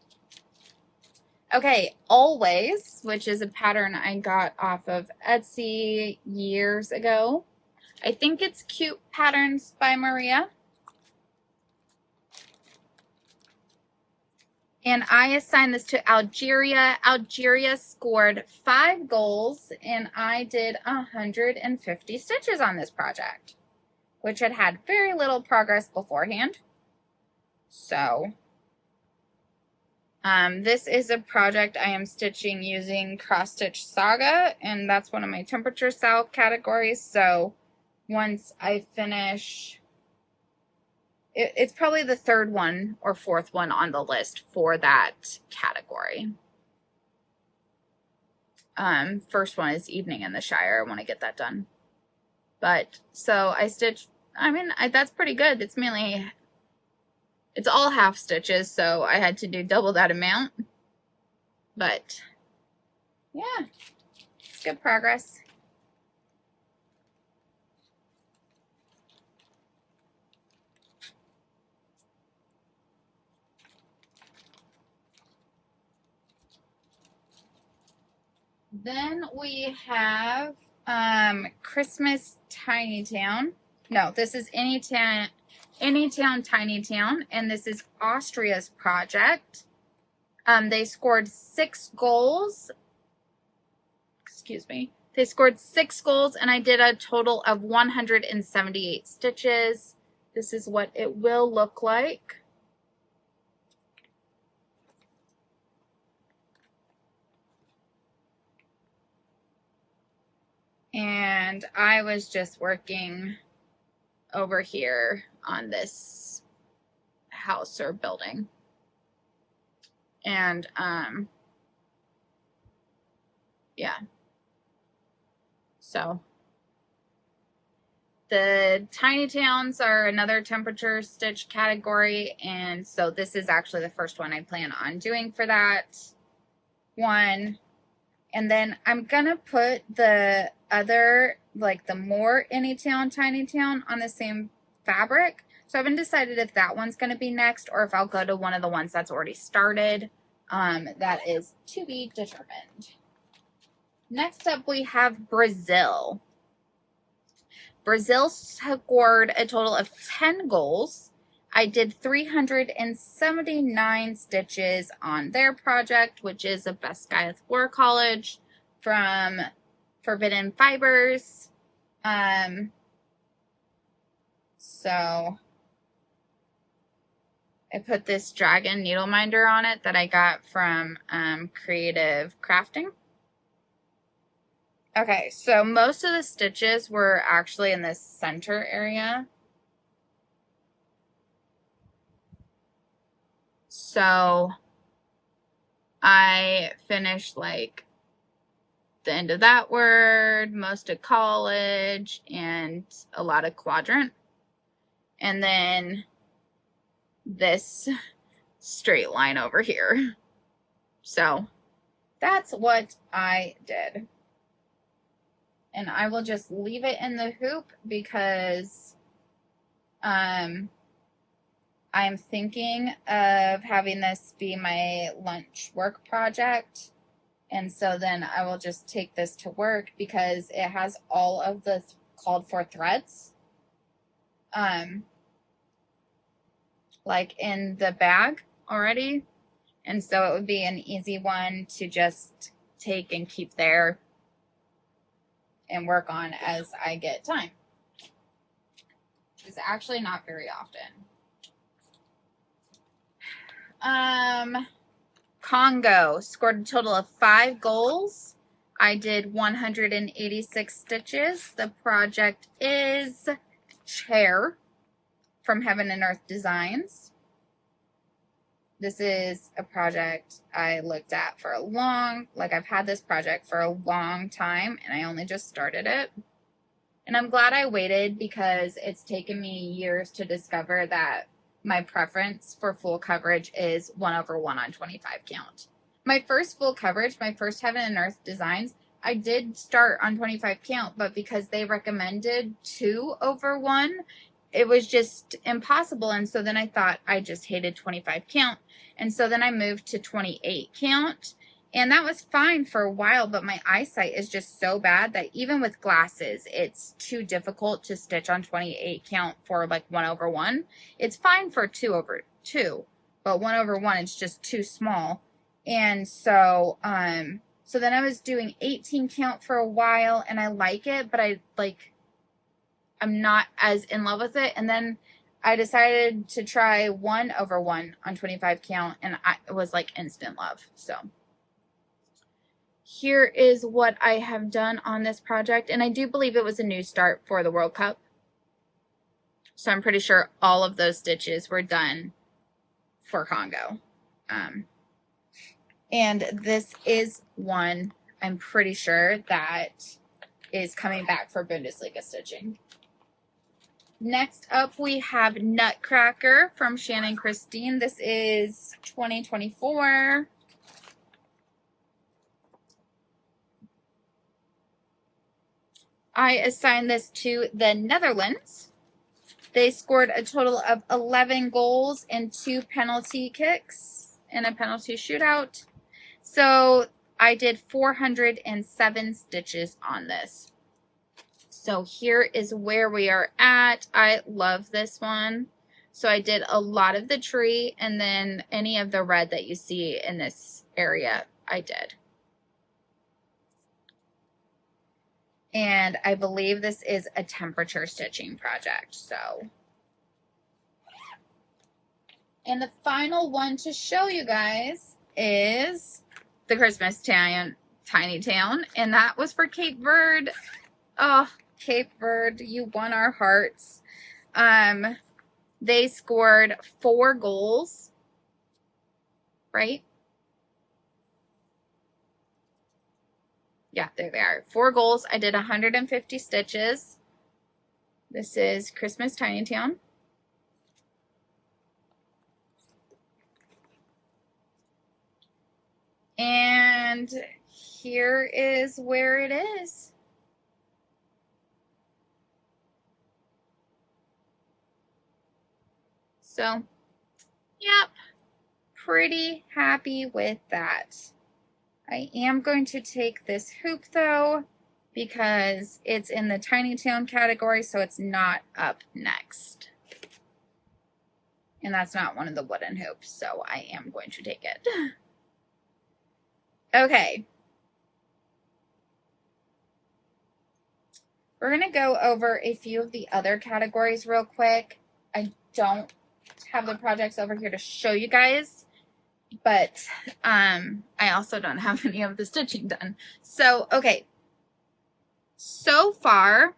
Okay, Always, which is a pattern I got off of Etsy years ago. I think it's Cute Patterns by Maria. And I assigned this to Algeria. Algeria scored 5 goals, and I did 150 stitches on this project, which had very little progress beforehand. So this is a project I am stitching using Cross Stitch Saga, and that's one of my temperature style categories. So once I finish, it's probably the 3rd one or 4th one on the list for that category. First one is Evening in the Shire. I want to get that done. But so I stitched, I mean, that's pretty good. It's mainly, it's all half stitches, so I had to do double that amount. But yeah, it's good progress. Then we have Christmas Tiny Town. No, this is Anytown Tiny Town, and this is Austria's project. They scored 6 goals. Excuse me. They scored 6 goals, and I did a total of 178 stitches. This is what it will look like. And I was just working over here on this house or building. And yeah. So the Tiny Towns are another temperature stitch category, and so this is actually the first one I plan on doing for that one. And then I'm gonna put the other, like the more Anytown Tiny Town on the same fabric. So I haven't decided if that one's gonna be next or if I'll go to one of the ones that's already started. That is to be determined. Next up we have Brazil. Brazil scored a total of 10 goals. I did 379 stitches on their project, which is a Best Guys War College from Forbidden Fibers. So I put this dragon needle minder on it that I got from Creative Crafting. Okay, so most of the stitches were actually in this center area. So I finished like the end of that word, most of college, and a lot of quadrant. And then this straight line over here. So that's what I did. And I will just leave it in the hoop because I'm thinking of having this be my lunch work project. And so then I will just take this to work because it has all of the called for threads like in the bag already. And so it would be an easy one to just take and keep there and work on as I get time. It's actually not very often. Congo scored a total of 5 goals. I did 186 stitches. The project is Chair from Heaven and Earth Designs. This is a project I looked at for I've had this project for a long time, and I only just started it. And I'm glad I waited, because it's taken me years to discover that my preference for full coverage is 1/1 on 25 count. My first full coverage, my first Heaven and Earth Designs, I did start on 25 count, but because they recommended 2/1, it was just impossible. And so then I thought I just hated 25 count. And so then I moved to 28 count. And that was fine for a while, but my eyesight is just so bad that even with glasses, it's too difficult to stitch on 28 count for like 1/1. It's fine for 2/2, but 1/1, it's just too small. And so, so then I was doing 18 count for a while, and I like it, but I'm not as in love with it. And then I decided to try 1/1 on 25 count, and it was like instant love. So here is what I have done on this project, and I do believe it was a new start for the World Cup. So I'm pretty sure all of those stitches were done for Congo. And this is one I'm pretty sure that is coming back for Bundesliga stitching. Next up, we have Nutcracker from Shannon Christine. This is 2024. I assigned this to the Netherlands. They scored a total of 11 goals and 2 penalty kicks in a penalty shootout. So I did 407 stitches on this. So here is where we are at. I love this one. So I did a lot of the tree, and then any of the red that you see in this area, I did. And I believe this is a temperature stitching project. So, and the final one to show you guys is the Christmas Tiny Town, and that was for Cape Verde. Oh, Cape Verde, you won our hearts. They scored 4 goals, right? Yeah, there they are. 4 goals. I did 150 stitches. This is Christmas Tiny Town. And here is where it is. So, yep, pretty happy with that. I am going to take this hoop, though, because it's in the Tiny Town category, so it's not up next. And that's not one of the wooden hoops, so I am going to take it. Okay. We're going to go over a few of the other categories real quick. I don't have the projects over here to show you guys, but I also don't have any of the stitching done. So, okay. So far,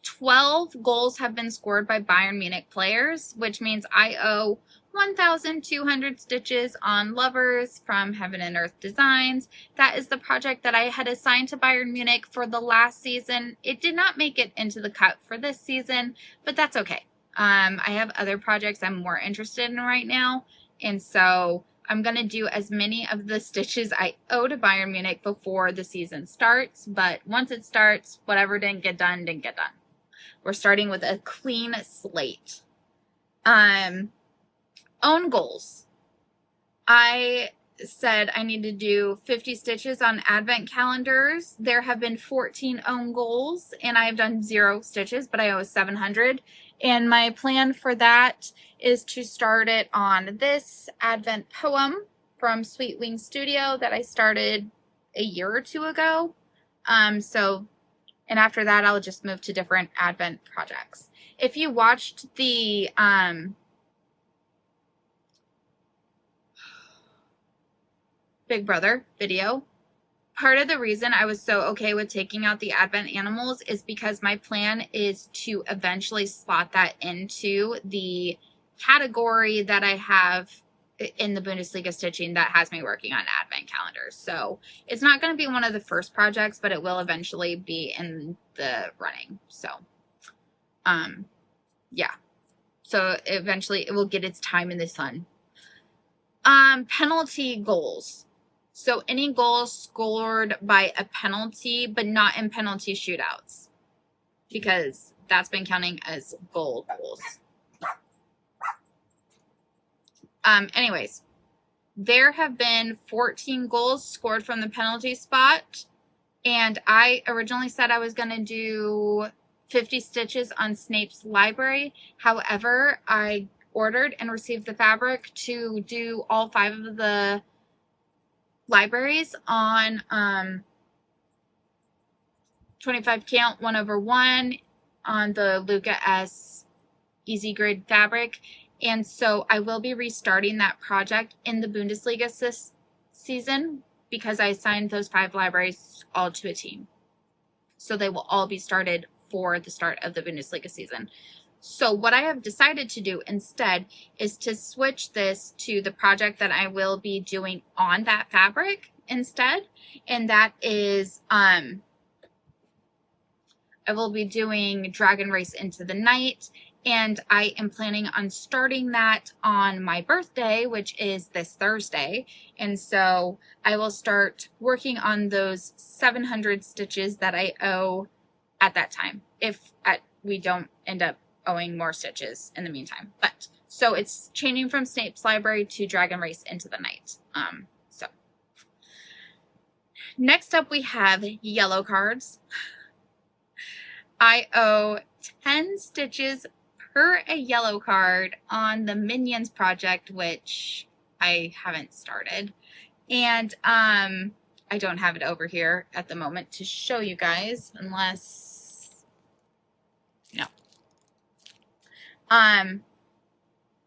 12 goals have been scored by Bayern Munich players, which means I owe 1,200 stitches on Lovers from Heaven and Earth Designs. That is the project that I had assigned to Bayern Munich for the last season. It did not make it into the cut for this season, but that's okay. I have other projects I'm more interested in right now, and so I'm going to do as many of the stitches I owe to Bayern Munich before the season starts, but once it starts, whatever didn't get done, didn't get done. We're starting with a clean slate. Own goals. I said I need to do 50 stitches on advent calendars. There have been 14 own goals, and I have done 0 stitches, but I owe 700. And my plan for that is to start it on this advent poem from Sweet Wing Studio that I started a year or 2 ago. And after that, I'll just move to different advent projects. If you watched the Big Brother video. Part of the reason I was so okay with taking out the Advent animals is because my plan is to eventually slot that into the category that I have in the Bundesliga stitching that has me working on Advent calendars. So it's not going to be one of the first projects, but it will eventually be in the running. So, yeah. So eventually it will get its time in the sun. Penalty goals. So any goals scored by a penalty, but not in penalty shootouts, because that's been counting as goals. Anyways, there have been 14 goals scored from the penalty spot, and I originally said I was going to do 50 stitches on Snape's library. However, I ordered and received the fabric to do all 5 of the libraries on 25 count 1/1 on the Luca S Easy Grid fabric, and so I will be restarting that project in the Bundesliga season because I assigned those 5 libraries all to a team, so they will all be started for the start of the Bundesliga season. So what I have decided to do instead is to switch this to the project that I will be doing on that fabric instead. And that is, I will be doing Dragon Race Into the Night. And I am planning on starting that on my birthday, which is this Thursday. And so I will start working on those 700 stitches that I owe at that time, if we don't end up owing more stitches in the meantime. But so it's changing from Snape's library to Dragon Race Into the Night. So next up we have yellow cards. I owe 10 stitches per a yellow card on the Minions project, which I haven't started. And I don't have it over here at the moment to show you guys, unless, no.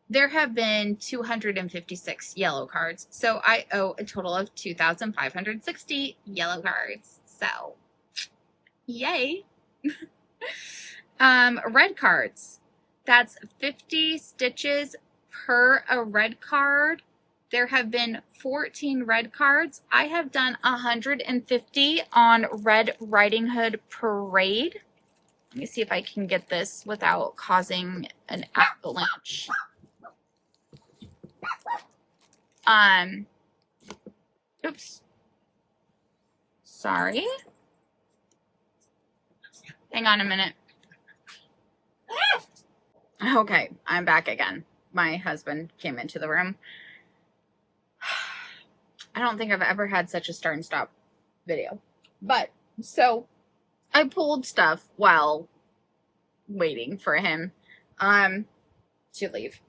There have been 256 yellow cards, so I owe a total of 2,560 yellow cards. So, yay. Red cards. That's 50 stitches per a red card. There have been 14 red cards. I have done 150 on Red Riding Hood Parade. Let me see if I can get this without causing an avalanche. Oops. Sorry. Hang on a minute. Okay, I'm back again. My husband came into the room. I don't think I've ever had such a start and stop video. But, so, I pulled stuff while waiting for him to leave.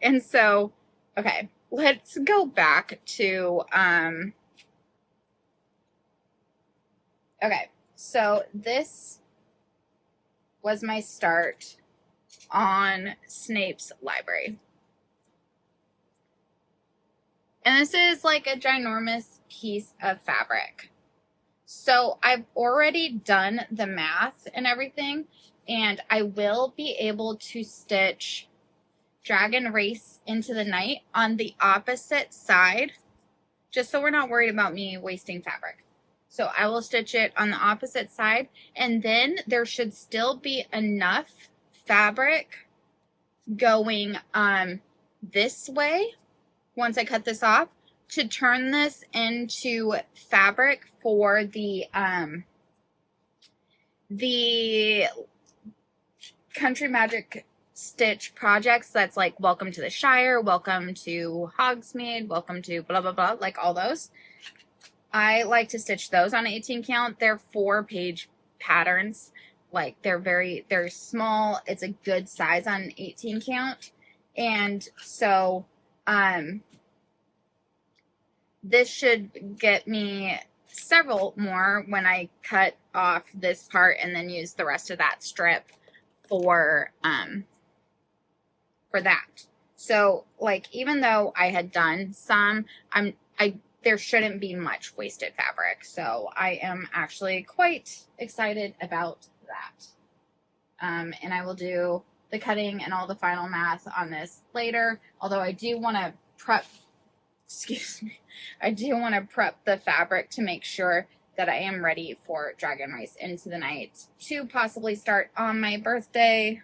And so, okay, let's go back to, okay, so this was my start on Snape's library. And this is like a ginormous piece of fabric. So I've already done the math and everything, and I will be able to stitch Dragon Race Into the Night on the opposite side, just so we're not worried about me wasting fabric. So I will stitch it on the opposite side, and then there should still be enough fabric going this way once I cut this off to turn this into fabric for the Country Magic Stitch projects. That's like Welcome to the Shire, Welcome to Hogsmeade, Welcome to blah blah blah, like all those. I like to stitch those on 18 count. They're 4-page patterns. Like they're small. It's a good size on 18 count. And so this should get me several more when I cut off this part and then use the rest of that strip for that. So like, even though I had done some, I there shouldn't be much wasted fabric. So I am actually quite excited about that. And I will do the cutting and all the final math on this later. Although I do want to prep, excuse me, I do want to prep the fabric to make sure that I am ready for Dragon Race into the Night to possibly start on my birthday.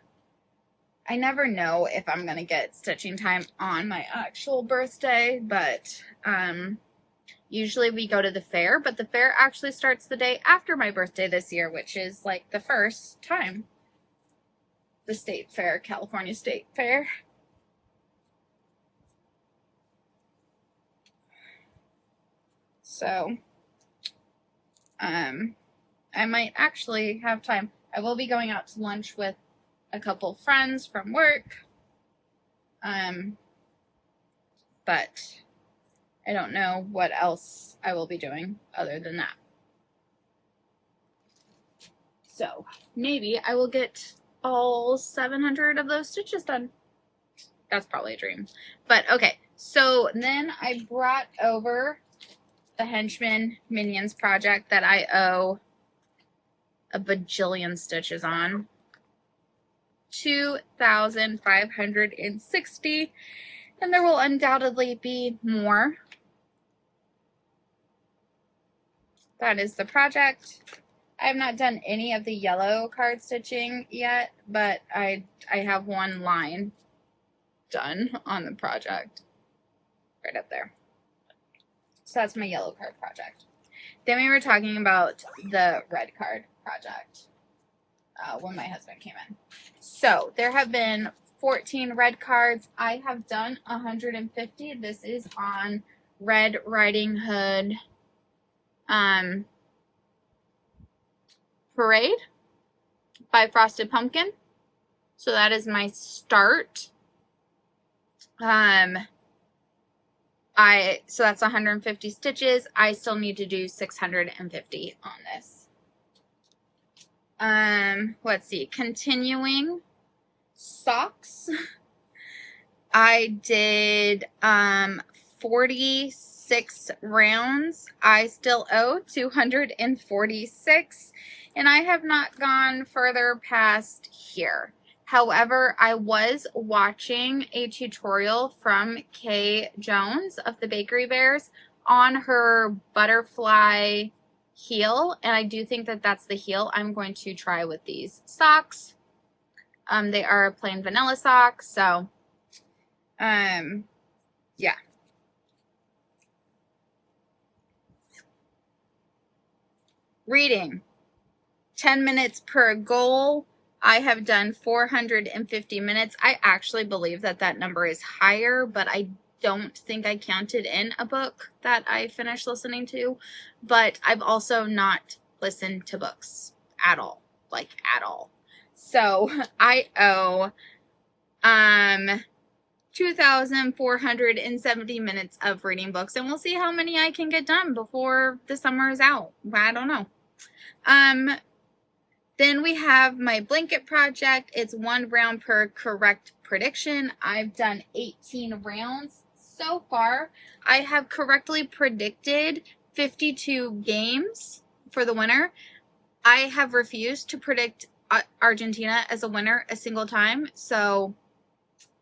I never know if I'm going to get stitching time on my actual birthday, but usually we go to the fair, but the fair actually starts the day after my birthday this year, which is like the first time. The state fair, California State Fair. So, I might actually have time. I will be going out to lunch with a couple friends from work. But I don't know what else I will be doing other than that. So maybe I will get all 700 of those stitches done. That's probably a dream. But okay, so then I brought over the Henchman Minions project that I owe a bajillion stitches on. 2,560, and there will undoubtedly be more. That is the project. I have not done any of the yellow card stitching yet, but I have one line done on the project right up there. So that's my yellow card project. Then we were talking about the red card project when my husband came in. So there have been 14 red cards. I have done 150. This is on Red Riding Hood Parade by Frosted Pumpkin. So that is my start. So that's 150 stitches. I still need to do 650 on this. Let's see. Continuing socks. I did 46 rounds. I still owe 246, and I have not gone further past here. However, I was watching a tutorial from Kay Jones of the Bakery Bears on her butterfly heel, and I do think that that's the heel I'm going to try with these socks. They are plain vanilla socks, so yeah. Reading, 10 minutes per goal. I have done 450 minutes. I actually believe that that number is higher, but I don't think I counted in a book that I finished listening to. But I've also not listened to books at all, like at all. So I owe 2,470 minutes of reading books, and we'll see how many I can get done before the summer is out. I don't know. Then we have my blanket project. It's 1 round per correct prediction. I've done 18 rounds so far. I have correctly predicted 52 games for the winner. I have refused to predict Argentina as a winner a single time. So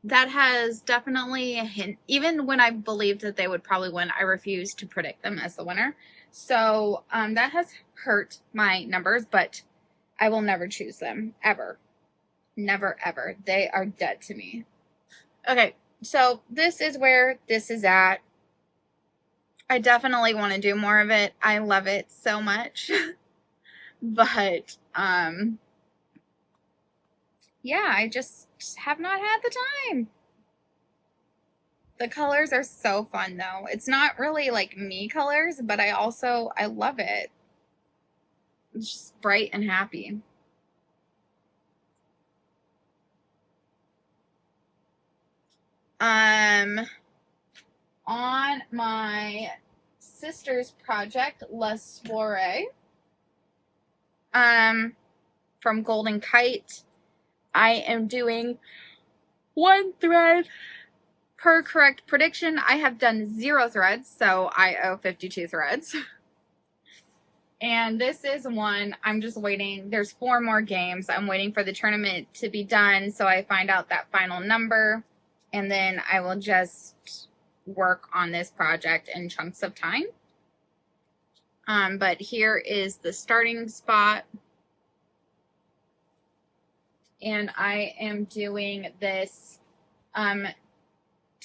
that has definitely a hint. Even when I believed that they would probably win, I refused to predict them as the winner. So that has hurt my numbers, but I will never choose them, ever. Never, ever. They are dead to me. Okay, so this is where this is at. I definitely want to do more of it. I love it so much. But, yeah, I just have not had the time. The colors are so fun, though. It's not really, like, me colors, but I love it. It's just bright and happy. On my sister's project, La Soiree, from Golden Kite, I am doing 1 thread Per correct prediction, I have done 0 threads, so I owe 52 threads. And this is one, I'm just waiting. There's 4 more games. I'm waiting for the tournament to be done so I find out that final number. And then I will just work on this project in chunks of time. But here is the starting spot. And I am doing this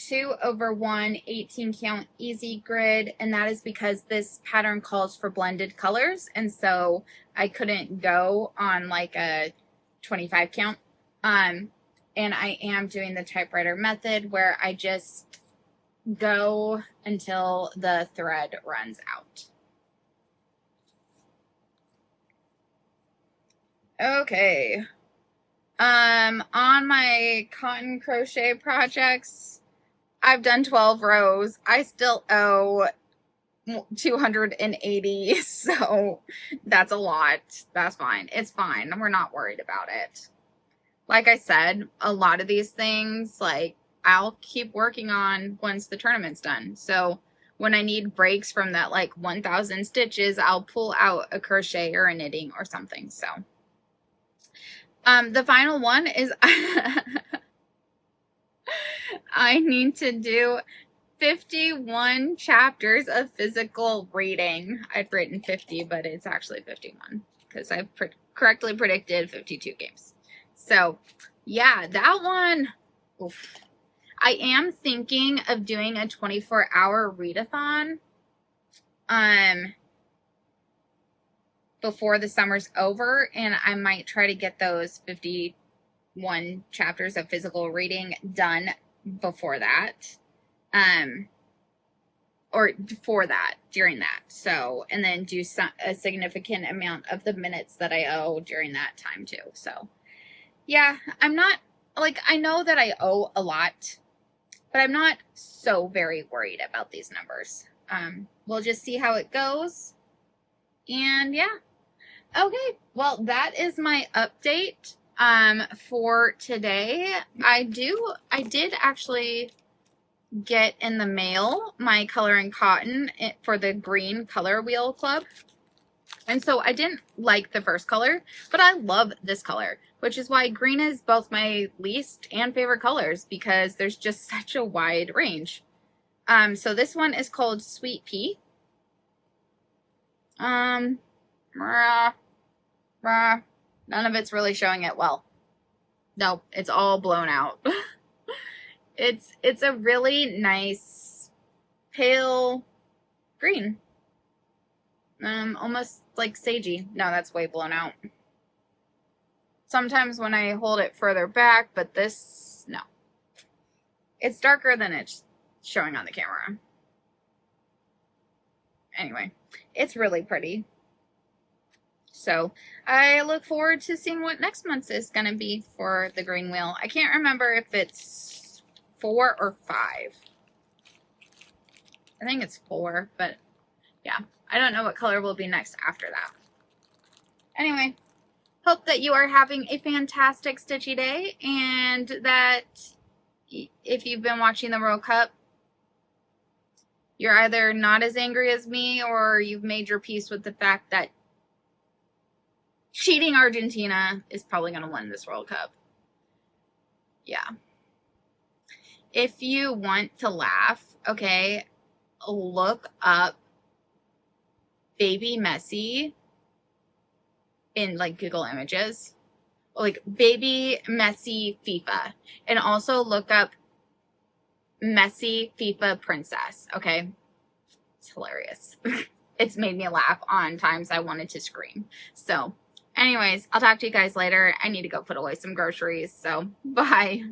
2/1 18 count easy grid, and that is because this pattern calls for blended colors, and so I couldn't go on like a 25 count. And I am doing the typewriter method where I just go until the thread runs out. Okay. On my cotton crochet projects, I've done 12 rows. I still owe 280, so that's a lot. That's fine. It's fine. We're not worried about it. Like I said, a lot of these things, like, I'll keep working on once the tournament's done. So when I need breaks from that, like, 1,000 stitches, I'll pull out a crochet or a knitting or something, so. The final one is I need to do 51 chapters of physical reading. I'd written 50, but it's actually 51 because I've correctly predicted 52 games. So, yeah, that one, oof. I am thinking of doing a 24-hour readathon before the summer's over, and I might try to get those 51 chapters of physical reading done before that, or for that, during that. So, and then do a significant amount of the minutes that I owe during that time too. So, yeah, I'm not, like, I know that I owe a lot, but I'm not so very worried about these numbers. We'll just see how it goes. And yeah. Okay, well, that is my update for today. I did actually get in the mail my Coloring Cotton for the green color wheel club. And so I didn't like the first color, but I love this color, which is why green is both my least and favorite colors because there's just such a wide range. So this one is called Sweet Pea. None of it's really showing it well. Nope, it's all blown out. It's a really nice pale green. Almost like sagey. No, that's way blown out. Sometimes when I hold it further back, but this, no. It's darker than it's showing on the camera. Anyway, it's really pretty. So I look forward to seeing what next month's is going to be for the green wheel. I can't remember if it's 4 or 5. I think it's 4, but yeah, I don't know what color will be next after that. Anyway, hope that you are having a fantastic stitchy day, and that if you've been watching the World Cup, you're either not as angry as me or you've made your peace with the fact that cheating Argentina is probably going to win this World Cup. Yeah. If you want to laugh, okay, look up Baby Messi in like Google Images. Like Baby Messi FIFA. And also look up Messi FIFA Princess, okay? It's hilarious. It's made me laugh on times I wanted to scream. So, anyways, I'll talk to you guys later. I need to go put away some groceries, so bye.